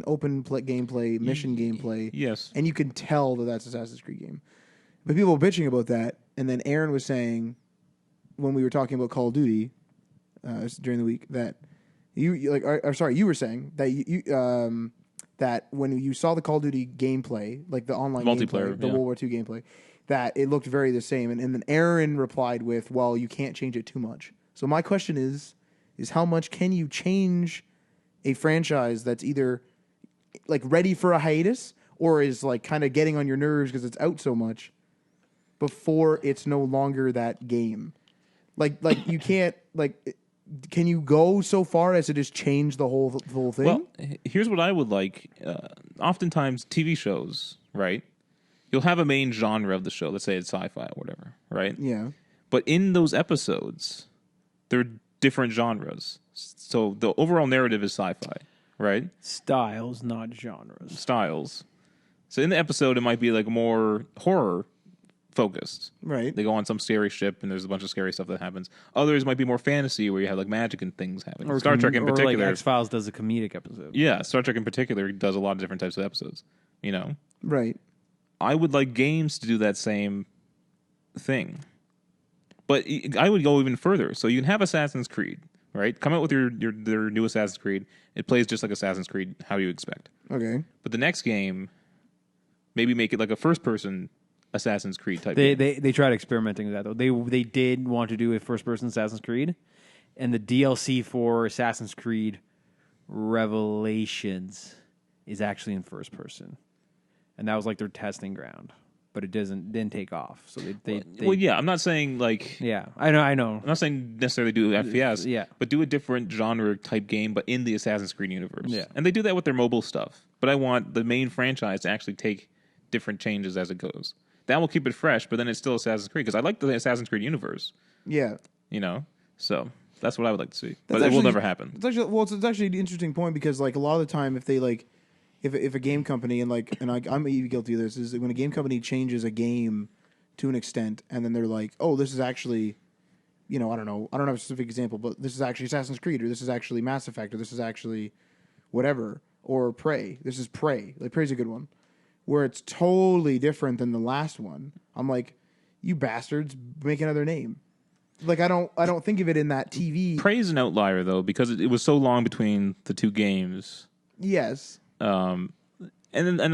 open gameplay, mission gameplay. Yes. And you can tell that that's Assassin's Creed game. But people were bitching about that, and then Aaron was saying when we were talking about Call of Duty during the week that you were saying that that when you saw the Call of Duty gameplay, like the online multiplayer, gameplay, the World War II gameplay, that it looked very the same. And then Aaron replied with, "Well, you can't change it too much." So my question is how much can you change a franchise that's either like ready for a hiatus or is like kind of getting on your nerves because it's out so much before it's no longer that game? Like you can't can you go so far as to just change the whole thing? Well, here's what I would like. Oftentimes TV shows, right? You'll have a main genre of the show. Let's say it's sci-fi or whatever, right? Yeah. But in those episodes, they're different genres. So the overall narrative is sci-fi, right? Styles, not genres. Styles. So in the episode, it might be like more horror focused. Right. They go on some scary ship and there's a bunch of scary stuff that happens. Others might be more fantasy where you have like magic and things happening. Or Star Trek in particular. Or like X-Files does a comedic episode. Yeah, Star Trek in particular does a lot of different types of episodes, you know? Right. I would like games to do that same thing. But I would go even further. So you can have Assassin's Creed, right? Come out with their new Assassin's Creed. It plays just like Assassin's Creed, how you expect. Okay. But the next game, maybe make it like a first-person Assassin's Creed type game. They tried experimenting with that, though. They did want to do a first-person Assassin's Creed, and the DLC for Assassin's Creed Revelations is actually in first person. And that was like their testing ground. But it didn't take off. So they well, yeah, I'm not saying like... Yeah, I know. I'm not saying necessarily do FPS, yeah, but do a different genre type game, but in the Assassin's Creed universe. Yeah. And they do that with their mobile stuff. But I want the main franchise to actually take different changes as it goes. That will keep it fresh, but then it's still Assassin's Creed, because I like the Assassin's Creed universe. Yeah. You know? So that's what I would like to see. That's but it will never happen. It's actually an interesting point, because like a lot of the time if they like... If a game company, I'm even guilty of this, is when a game company changes a game to an extent, and then they're like, oh, this is actually, I don't have a specific example, but this is actually Assassin's Creed, or this is actually Mass Effect, or this is actually whatever, or Prey. This is Prey. Like, Prey's a good one. Where it's totally different than the last one. I'm like, you bastards, make another name. Like, I don't think of it in that TV. Prey's an outlier, though, because it was so long between the two games. Yes. And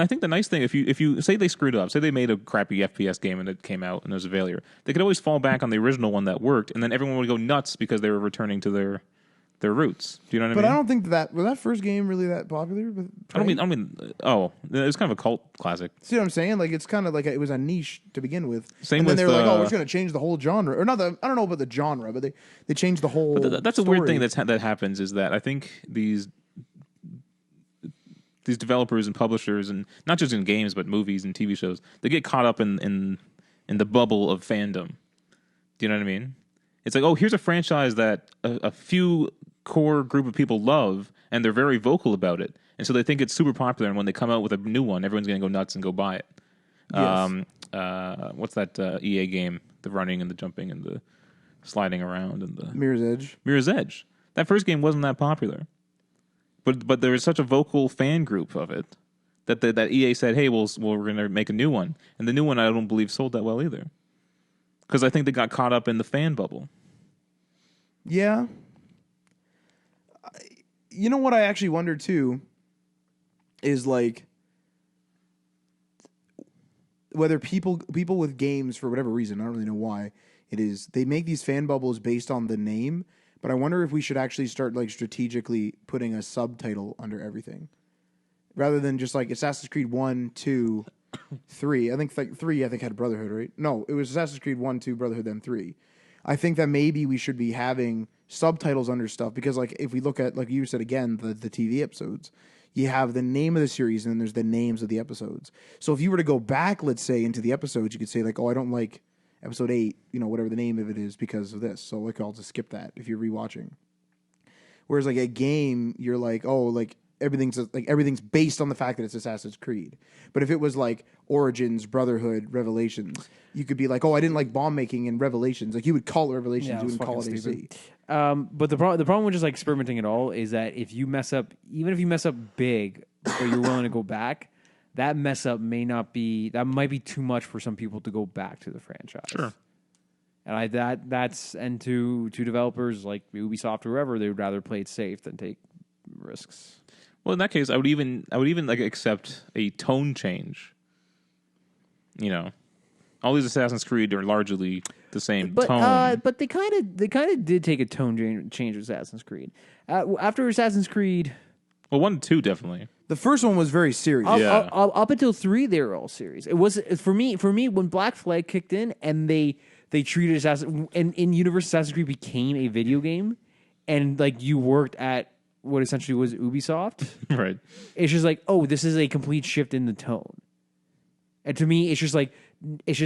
I think the nice thing, if you say they screwed up, say they made a crappy FPS game and it came out and it was a failure, they could always fall back on the original one that worked, and then everyone would go nuts because they were returning to their roots. Do you know what I mean? But I don't think was that first game really that popular. I don't mean. Oh, it was kind of a cult classic. See what I'm saying? Like, it's kind of like it was a niche to begin with. Same and then with they were like, "Oh, we're just going to change the whole genre," or not. I don't know about the genre, but they changed the whole. But that's story. a weird thing that happens, is that I think these developers and publishers, and not just in games but movies and TV shows, they get caught up in the bubble of fandom. Do you know what I mean? It's like, oh, here's a franchise that a few core group of people love, and they're very vocal about it, and so they think it's super popular. And when they come out with a new one, everyone's going to go nuts and go buy it. Yes. What's that EA game? The running and the jumping and the sliding around and the Mirror's Edge. Mirror's Edge. That first game wasn't that popular. But there was such a vocal fan group of it that EA said, hey, we're going to make a new one. And the new one, I don't believe, sold that well either. Because I think they got caught up in the fan bubble. Yeah. You know what I actually wonder, too, is, like, whether people with games, for whatever reason, I don't really know why it is, they make these fan bubbles based on the name, but I wonder if we should actually start, like, strategically putting a subtitle under everything. Rather than just like Assassin's Creed 1, 2, 3. I think 3 had Brotherhood, right? No, it was Assassin's Creed 1, 2, Brotherhood, then 3. I think that maybe we should be having subtitles under stuff because, like, if we look at, like you said again, the TV episodes, you have the name of the series and then there's the names of the episodes. So if you were to go back, let's say, into the episodes, you could say, like, oh, I don't like episode 8, whatever the name of it is because of this. So, like, I'll just skip that if you're rewatching. Whereas, like, a game, you're like, oh, like, everything's based on the fact that it's Assassin's Creed. But if it was like Origins, Brotherhood, Revelations, you could be like, oh, I didn't like bomb making in Revelations. Like you would call it Revelations, you wouldn't call it AC. But the problem with just like experimenting at all is that if you mess up, even if you mess up big, but you're willing to go back, that mess up might be too much for some people to go back to the franchise. Sure. And that's to developers like Ubisoft or whoever, they would rather play it safe than take risks. Well, in that case, I would even like accept a tone change. All these Assassin's Creed are largely the same tone. But they kind of did take a tone change with Assassin's Creed. After Assassin's Creed, Well, 1 and 2 definitely. The first one was very serious. Up until 3, they were all serious. It was for me when Black Flag kicked in and they treated Assassin's and in universe Assassin's Creed became a video game, and like you worked at what essentially was Ubisoft. Right. It's just like, oh, this is a complete shift in the tone. And to me, it's just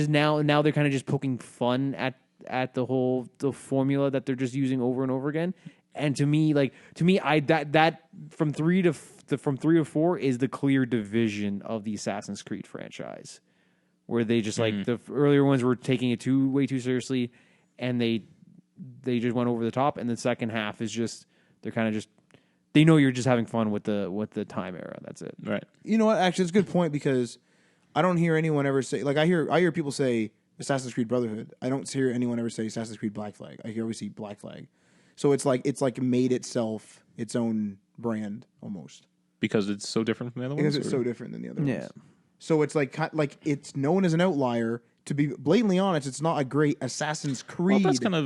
now they're kind of just poking fun at the formula that they're just using over and over again. And to me, that from 3 to 4 is the clear division of the Assassin's Creed franchise, where they just like the earlier ones were taking it way too seriously, and they just went over the top. And the second half is just they're kind of just. They know you're just having fun with the time era. That's it. Right. You know what? Actually, it's a good point because I don't hear anyone ever say, like, I hear people say Assassin's Creed Brotherhood. I don't hear anyone ever say Assassin's Creed Black Flag. I always see Black Flag. So it's like made itself its own brand almost Because it's so different from the other ones? because it's so different than the other ones. So it's like it's known as an outlier. To be blatantly honest, it's not a great Assassin's Creed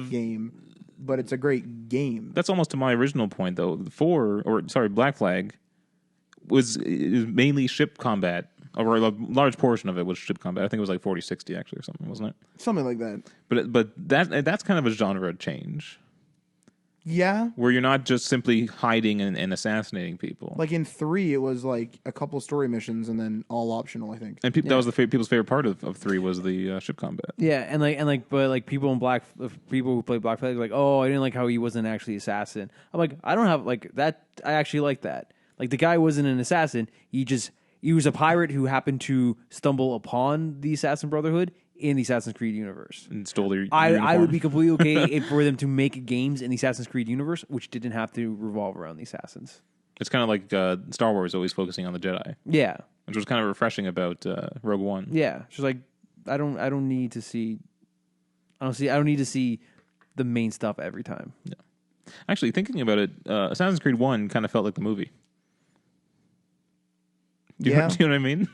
game. But it's a great game. That's almost to my original point, though. Black Flag is mainly ship combat, or a large portion of it was ship combat. I think it was like 40-60 actually, or something, wasn't it? Something like that. But that's kind of a genre change. Yeah. Where you're not just simply hiding and assassinating people. Like in 3, it was like a couple story missions and then all optional, I think. And that was people's favorite part of 3 was the ship combat. Yeah, but people who play Black Flag are like, oh, I didn't like how he wasn't actually an assassin. I'm like, I don't have like that. I actually like that. Like the guy wasn't an assassin. He was a pirate who happened to stumble upon the Assassin Brotherhood in the Assassin's Creed universe. And stole their I would be completely okay for them to make games in the Assassin's Creed universe which didn't have to revolve around the assassins. It's kind of like Star Wars always focusing on the Jedi. Yeah. Which was kind of refreshing about Rogue One. Yeah. It's just like I don't need to see the main stuff every time. Yeah. Actually, thinking about it, Assassin's Creed 1 kind of felt like the movie. Do you know what I mean?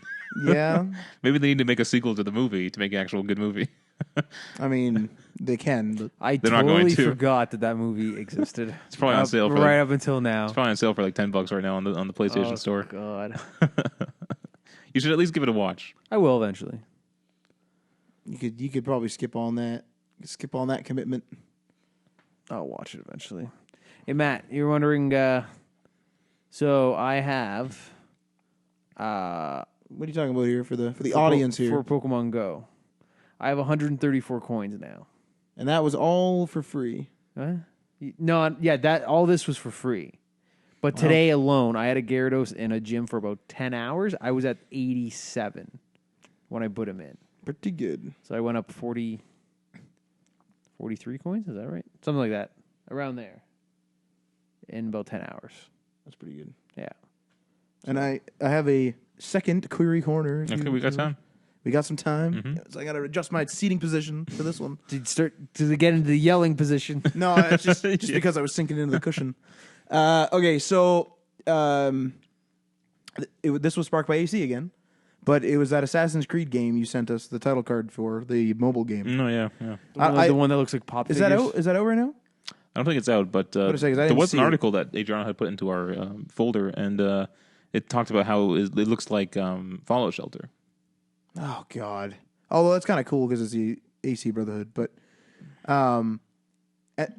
Yeah. Maybe they need to make a sequel to the movie to make an actual good movie. I mean, they can. But I they're not going totally to. forgot that movie existed. It's probably on sale right up until now. It's probably on sale for like $10 right now on the PlayStation Store. God. You should at least give it a watch. I will eventually. You could probably skip on that commitment. I'll watch it eventually. Hey Matt, you're wondering. So I have. What are you talking about here for the audience here? For Pokemon Go, I have 134 coins now, and that was all for free. Huh? No, yeah, all this was for free. But today alone, I had a Gyarados in a gym for about 10 hours. I was at 87 when I put him in. Pretty good. So I went up 43 coins. Is that right? Something like that, around there, in about 10 hours. That's pretty good. Yeah. And I have a second query corner. Okay, we got time. We got some time. So I got to adjust my seating position for this one. To get into the yelling position. No, it's just because I was sinking into the cushion. Okay, so this was sparked by AC again, but it was that Assassin's Creed game you sent us the title card for, the mobile game. No, yeah. The one that looks like pop Is figures. that out? Is that out right now? I don't think it's out, but a second, I there didn't was an see it. article that Adriana had put into our folder, and it talked about how it looks like Fallout Shelter. Oh God. Although that's kind of cool because it's the AC Brotherhood, but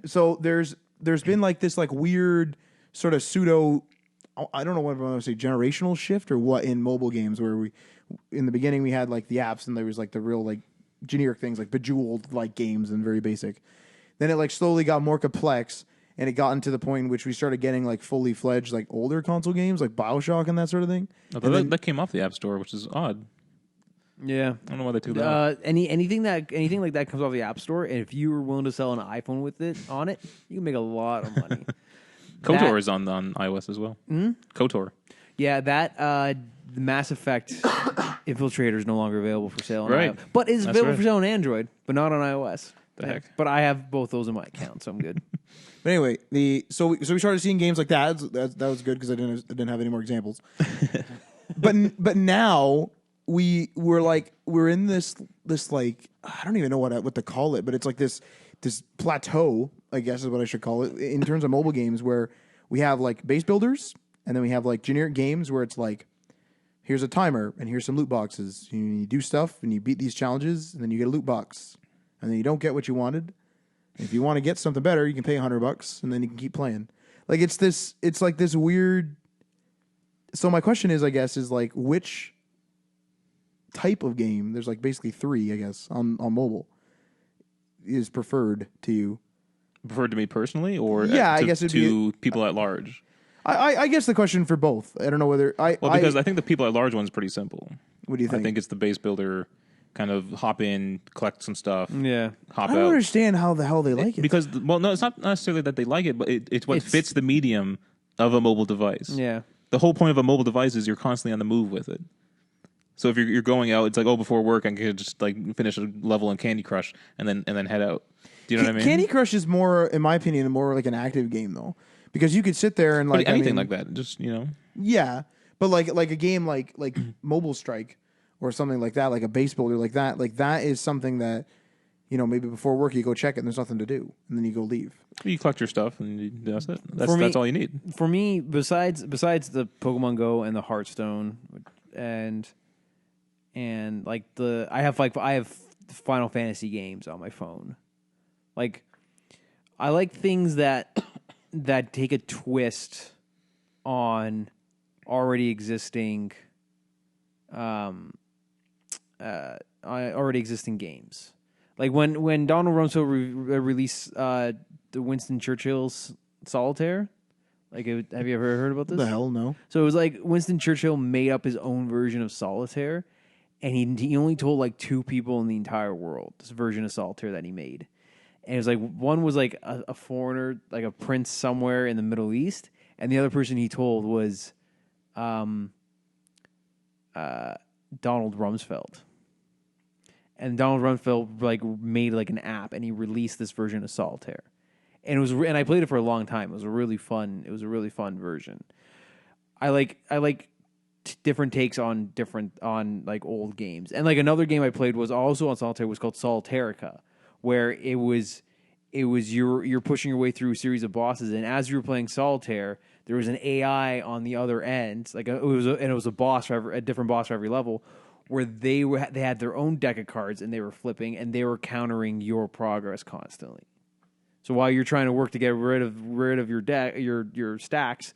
so there's been like this like weird sort of pseudo, I don't know what I want to say, generational shift or what in mobile games where we in the beginning we had like the apps and there was like the real like generic things like Bejeweled like games and very basic. Then it like slowly got more complex and it got into the point in which we started getting like fully fledged like older console games like BioShock and that sort of thing. That came off the App Store, which is odd. Yeah, I don't know why they took that out. Anything like that comes off the App Store, and if you were willing to sell an iPhone with it on it, you can make a lot of money. KOTOR is on iOS as well. KOTOR. Yeah, the Mass Effect Infiltrator is no longer available for sale on Right. iOS, but is That's available right. for sale on Android, but not on iOS. The heck? But I have both those in my account, so I'm good. But anyway, so we started seeing games like that. That was good because I didn't have any more examples. but now we're in this like I don't even know what to call it, but it's like this plateau, I guess is what I should call it, in terms of mobile games where we have like base builders and then we have like generic games where it's like here's a timer and here's some loot boxes. You do stuff and you beat these challenges and then you get a loot box and then you don't get what you wanted. If you want to get something better, you can pay $100 and then you can keep playing. Like it's like this weird. So my question is, I guess, is like which type of game? There's like basically three, I guess, on mobile is preferred to you. Preferred to me personally, or Yeah, to, I guess it'd to people at large. I guess the question for both. I don't know whether Because I think the people at large one's pretty simple. What do you think? I think it's the base builder, kind of hop in, collect some stuff, Yeah. hop I don't out. understand how the hell they like it. Because no, it's not necessarily that they like it, but it's what fits the medium of a mobile device. Yeah. The whole point of a mobile device is you're constantly on the move with it. So if you're going out, it's like, oh, before work, I can just like finish a level in Candy Crush and then head out. Do you know what I mean? Candy Crush is more, in my opinion, more like an active game though, because you could sit there and like anything like that, just Yeah, but like a game like Mobile Strike or something like that, like a base builder like that is something that maybe before work you go check it and there's nothing to do and then you go leave. You collect your stuff and that's it. That's all you need. For me, besides the Pokemon Go and the Hearthstone and like I have Final Fantasy games on my phone. Like I like things that take a twist on already existing games. Like when Donald Rumsfeld released the Winston Churchill's Solitaire. Like, have you ever heard about this? The hell no. So it was like Winston Churchill made up his own version of Solitaire, and he only told like 2 people in the entire world this version of Solitaire that he made. And it was like one was like a foreigner, like a prince somewhere in the Middle East, and the other person he told was Donald Rumsfeld. And Donald Rumsfeld like made like an app, and he released this version of Solitaire. And and I played it for a long time. It was a really fun version. I like different takes on like old games. And like another game I played was also on Solitaire was called Solitairica, where it was you're pushing your way through a series of bosses, and as you were playing Solitaire, there was an AI on the other end, like it was a boss for a different boss for every level, where they had their own deck of cards and they were flipping and they were countering your progress constantly. So while you're trying to work to get rid of your deck, your stacks,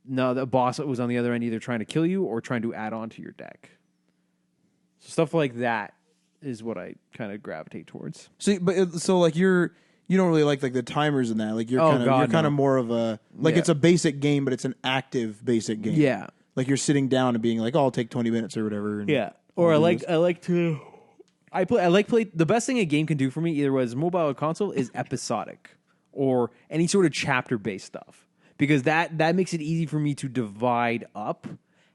no, the boss was on the other end either trying to kill you or trying to add on to your deck. So stuff like that is what I kind of gravitate towards. So like you don't really like the timers in that. Like you're kind of more of a It's a basic game, but it's an active basic game. Yeah, like you're sitting down and being like, "Oh, I'll take 20 minutes or whatever." Yeah, or I like play. The best thing a game can do for me, either was mobile or console, is episodic or any sort of chapter based stuff, because that makes it easy for me to divide up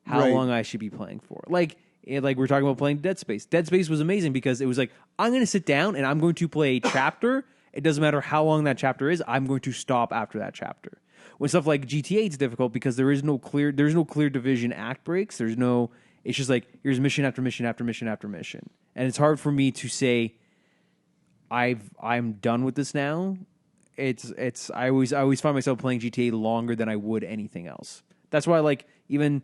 how Right. long I should be playing for. Like we're talking about playing Dead Space. Dead Space was amazing because it was like, I'm going to sit down and I'm going to play a chapter. It doesn't matter how long that chapter is. I'm going to stop after that chapter. When stuff like GTA, it's difficult because there's no clear division act breaks. It's just like, here's mission after mission after mission after mission. And it's hard for me to say, I'm done with this now. I always find myself playing GTA longer than I would anything else. That's why I like even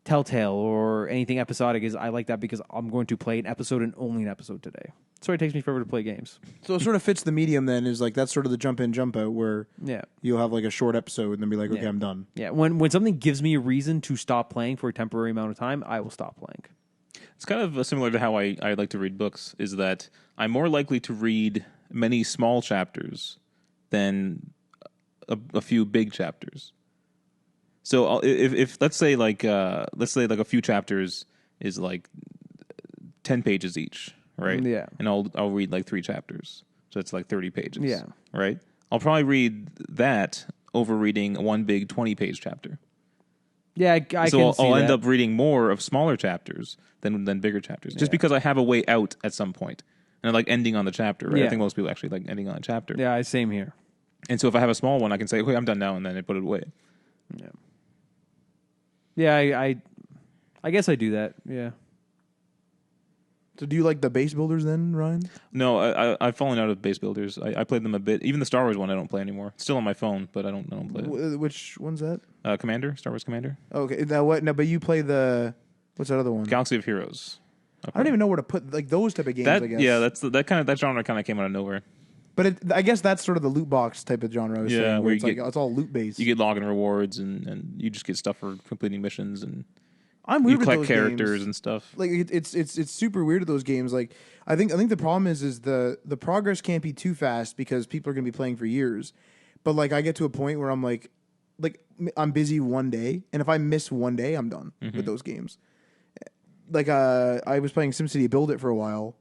Telltale or anything episodic I like that because I'm going to play an episode and only an episode today. That's why it takes me forever to play games. So it sort of fits the medium then, is like that's sort of the jump in, jump out where you'll have like a short episode and then be like, okay, I'm done. Yeah, when something gives me a reason to stop playing for a temporary amount of time, I will stop playing. It's kind of similar to how I like to read books, is that I'm more likely to read many small chapters than a few big chapters. So if let's say like a few chapters is like 10 pages each, right? Yeah. And I'll read like 3 chapters. So it's like 30 pages. Yeah. Right? I'll probably read that over reading one big 20-page chapter. Yeah, I can see I'll end that. up reading more of smaller chapters than bigger chapters, just because I have a way out at some point. And I like ending on the chapter, right? Yeah. I think most people actually like ending on a chapter. Yeah, same here. And so if I have a small one, I can say, okay, I'm done now, and then I put it away. Yeah. Yeah, I guess I do that. Yeah. So do you like the base builders then, Ryan? No, I've fallen out of base builders. I played them a bit. Even the Star Wars one, I don't play anymore. It's still on my phone, but I don't play it. Which one's that? Commander, Star Wars Commander, Okay, now what? No, but you play the what's that other one? Galaxy of Heroes. I don't even know where to put like those type of games. I guess. Yeah, that genre kind of came out of nowhere. But I guess that's sort of the loot box type of genre. I was saying, where where it's it's all loot based. You get login rewards, and you just get stuff for completing missions, and I'm weird you collect with those characters games. and stuff. Like it's super weird with those games. Like I think the problem is the progress can't be too fast because people are going to be playing for years. But like I get to a point where I'm like I'm busy one day, and if I miss one day, I'm done with those games. Like I was playing SimCity Build It for a while,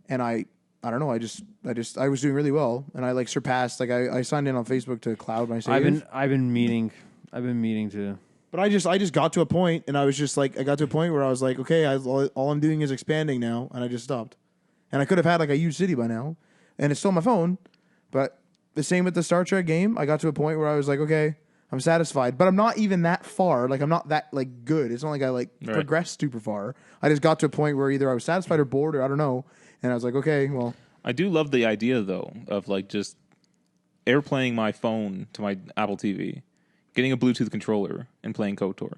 and I don't know. I was doing really well, and I like surpassed. Like I signed in on Facebook to cloud my save. I've been meaning to. But I just got to a point, and I was just like, I got to a point where I was like, okay, all I'm doing is expanding now, and I just stopped. And I could have had like a huge city by now, and it's still on my phone. But the same with the Star Trek game. I got to a point where I was like, okay, I'm satisfied, but I'm not even that far. Like I'm not that like good. It's not like I progressed super far. I just got to a point where either I was satisfied or bored, or I don't know. And I was like, okay, well, I do love the idea though of like just airplaying my phone to my Apple TV, getting a Bluetooth controller, and playing KOTOR.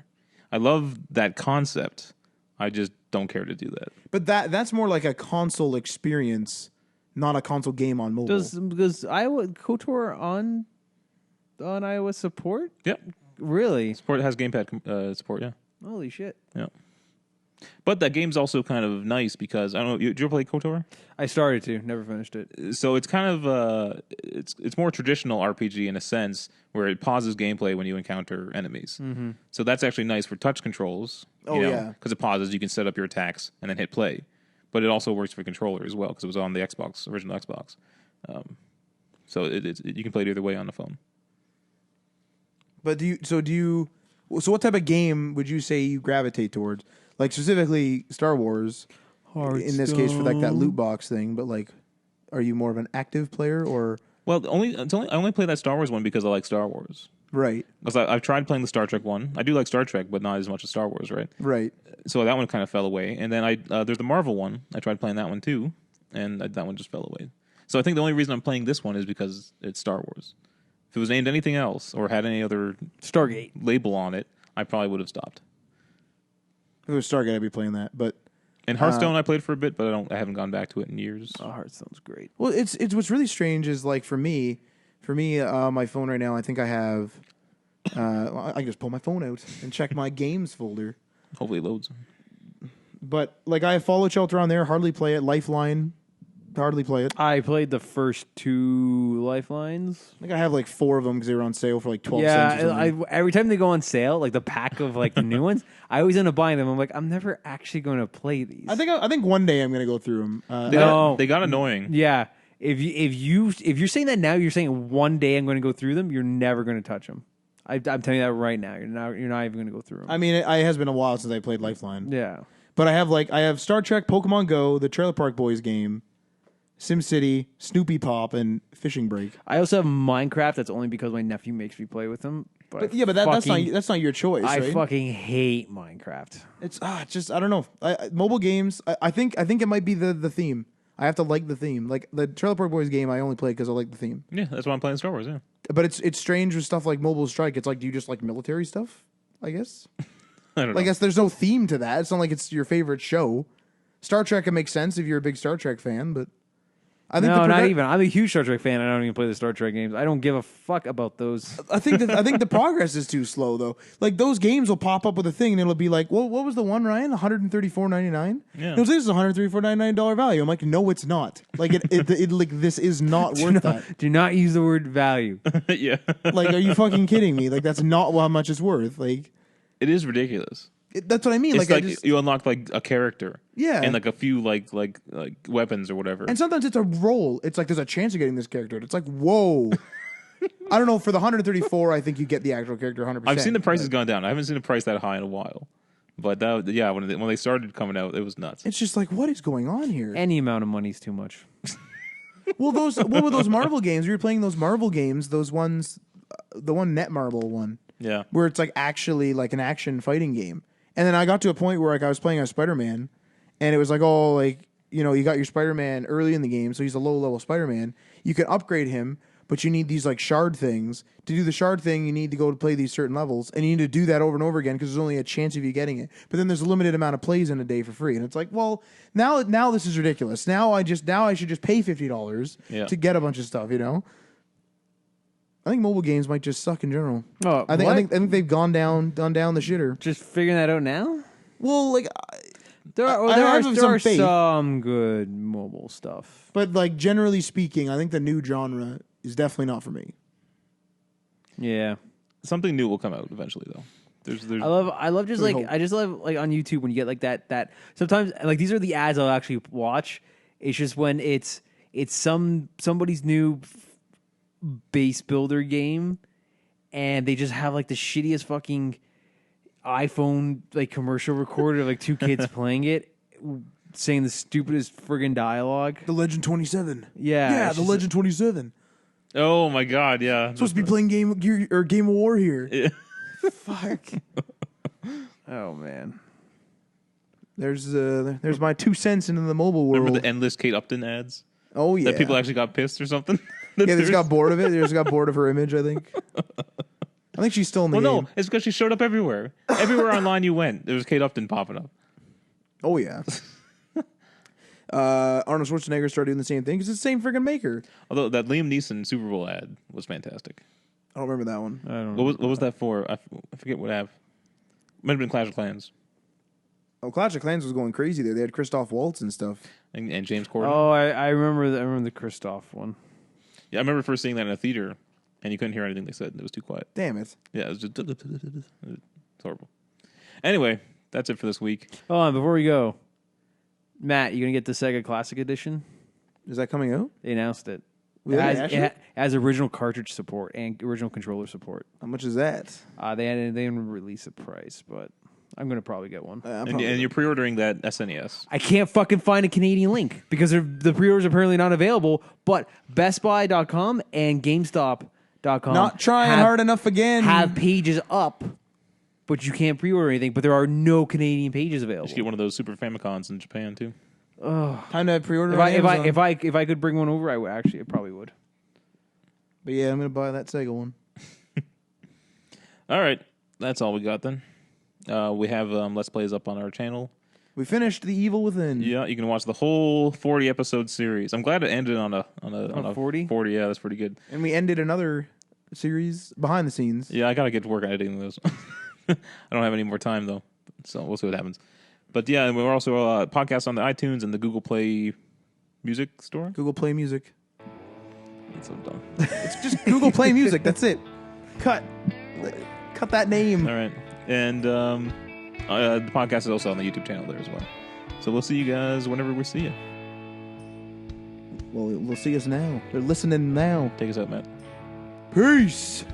I love that concept. I just don't care to do that. but that's more like a console experience, not a console game on mobile. Does KOTOR on iOS support? Yep. Really? Support has gamepad support, yeah. Holy shit. Yeah. But that game's also kind of nice because, I don't know, did you ever play KOTOR? I started to, never finished it. So it's kind of, it's more traditional RPG in a sense where it pauses gameplay when you encounter enemies. Mm-hmm. So that's actually nice for touch controls. Yeah. Because it pauses, you can set up your attacks and then hit play. But it also works for controller as well because it was on the original Xbox. So you can play it either way on the phone. But so what type of game would you say you gravitate towards? Like specifically Star Wars, in this case for like that loot box thing. But like, are you more of an active player or? Well, I only play that Star Wars one because I like Star Wars. Right. Because I've tried playing the Star Trek one. I do like Star Trek, but not as much as Star Wars, right? Right. So that one kind of fell away. And then there's the Marvel one. I tried playing that one too, and that one just fell away. So I think the only reason I'm playing this one is because it's Star Wars. If it was named anything else or had any other Stargate label on it, I probably would have stopped. If it was Stargate, I'd be playing that. But And Hearthstone I played for a bit, but I haven't gone back to it in years. Oh, Hearthstone's great. well, it's what's really strange is like for me, my phone right now. I think I have. I can just pull my phone out and check my games folder. Hopefully it loads. But like I have Fallout Shelter on there. Hardly play it. Lifeline. Hardly play it. I played the first 2 Lifelines. I think I have like 4 of them because they were on sale for like 12 cents. Or Yeah, something. every time they go on sale, like the pack of like the new ones, I always end up buying them. I'm like, I'm never actually going to play these. I think one day I'm gonna go through them. They got annoying. Yeah, if you're saying that now, you're saying one day I'm going to go through them. You're never going to touch them. I'm telling you that right now. You're not even going to go through them. I mean, it has been a while since I played Lifeline. Yeah. But I have Star Trek, Pokemon Go, the Trailer Park Boys game, SimCity, Snoopy Pop, and Fishing Break. I also have Minecraft. That's only because my nephew makes me play with him. But that's not your choice. I right? fucking hate Minecraft. It's just I don't know. Mobile games. I think it might be the theme. I have to like the theme. Like the Trailer Park Boys game, I only play because I like the theme. Yeah, that's why I'm playing Star Wars. Yeah, But it's strange with stuff like Mobile Strike. It's like, do you just like military stuff? I guess. I don't know. I guess there's no theme to that. It's not like it's your favorite show. Star Trek, it makes sense if you're a big Star Trek fan, but I think not even. I'm a huge Star Trek fan. I don't even play the Star Trek games. I don't give a fuck about those. I think the progress is too slow though. Like those games will pop up with a thing and it'll be like, well, what was the one, Ryan? $134.99. Yeah. No, this is $134.99 value. I'm like, no, it's not. Like it like this is not worth that. Do not use the word value. Yeah, Like, are you fucking kidding me? Like that's not how much it's worth. Like it is ridiculous. That's what I mean. It's like you unlock like a character, Yeah. and like a few like weapons or whatever. And sometimes it's a roll. It's like there's a chance of getting this character. It's like, whoa. I don't know. For the 134, I think you get the actual character 100%. I've seen the prices gone down. I haven't seen a price that high in a while. But when they started coming out, it was nuts. It's just like, what is going on here? Any amount of money is too much. Well, what were those Marvel games? We were playing those Marvel games. Those ones, the one Netmarble one, Yeah. where it's like actually like an action fighting game. And then I got to a point where like I was playing as Spider-Man, and it was like, oh, like, you know, you got your Spider-Man early in the game, so he's a low-level Spider-Man. You can upgrade him, but you need these like shard things. To do the shard thing, you need to go to play these certain levels, and you need to do that over and over again because there's only a chance of you getting it. But then there's a limited amount of plays in a day for free, and it's like, well, now this is ridiculous. Now I should just pay $50 to get a bunch of stuff, you know? I think mobile games might just suck in general. Oh, I think they've gone down the shitter. Just figuring that out now? Well, like There are some good mobile stuff. but like generally speaking, I think the new genre is definitely not for me. Yeah. Something new will come out eventually, though. There's I love just Really like hope. I just love like on YouTube when you get like that sometimes like these are the ads I'll actually watch. It's just when it's somebody's new base builder game and they just have like the shittiest fucking iPhone like commercial recorder of like two kids playing it saying the stupidest friggin' dialogue. The Legend 27. Yeah, it's the just- Legend 27. Oh my god, yeah. Supposed to be playing Game of War here. Yeah. Fuck. Oh man. There's my 2 cents into the mobile world. Remember the endless Kate Upton ads? Oh yeah. That people actually got pissed or something? Yeah, they just got bored of it. They just got bored of her image, I think. I think she's still in the Well, game. no, it's because she showed up everywhere. Everywhere online you went, there was Kate Upton popping up. Oh yeah. Arnold Schwarzenegger started doing the same thing because it's the same freaking maker. Although that Liam Neeson Super Bowl ad was fantastic. I don't remember that one. I don't know. What was that for? I forget what app. Might have been Clash of Clans Oh, Clash of Clans was going crazy there. They had Christoph Waltz and stuff. and James Corden. Oh, I remember the Christoph one. Yeah, I remember first seeing that in a theater, and you couldn't hear anything they said. It was too quiet. Damn it. Yeah, it was just it's horrible. Anyway, that's it for this week. Oh, and before we go, Matt, you gonna get the Sega Classic Edition? Is that coming out? They announced it. Really? It Actually? has original cartridge support and original controller support. How much is that? They didn't release a price, but I'm gonna probably get one. And you're pre-ordering that SNES. I can't fucking find a Canadian link because the pre-orders are apparently not available. But BestBuy.com and GameStop.com Not trying hard enough again. have pages up, but you can't pre-order anything. But there are no Canadian pages available. You should get one of those Super Famicons in Japan too. Time to pre-order. If I could bring one over, I probably would. But yeah, I'm gonna buy that Sega one. All right, that's all we got then. We have Let's Plays up on our channel. We finished The Evil Within. Yeah, you can watch the whole 40 episode series. I'm glad it ended on a 40? 40, yeah, that's pretty good. And we ended another series behind the scenes. Yeah, I gotta get to work on editing those. I don't have any more time though, so we'll see what happens. But yeah, and we're also podcast on the iTunes and the Google Play Music Store. Google Play Music. That's so dumb. It's just Google Play Music. That's it. Cut that name. All right, and the podcast is also on the YouTube channel there as well. So we'll see you guys whenever we see you. Well, we'll see us now. They're listening now. Take us out, Matt. Peace.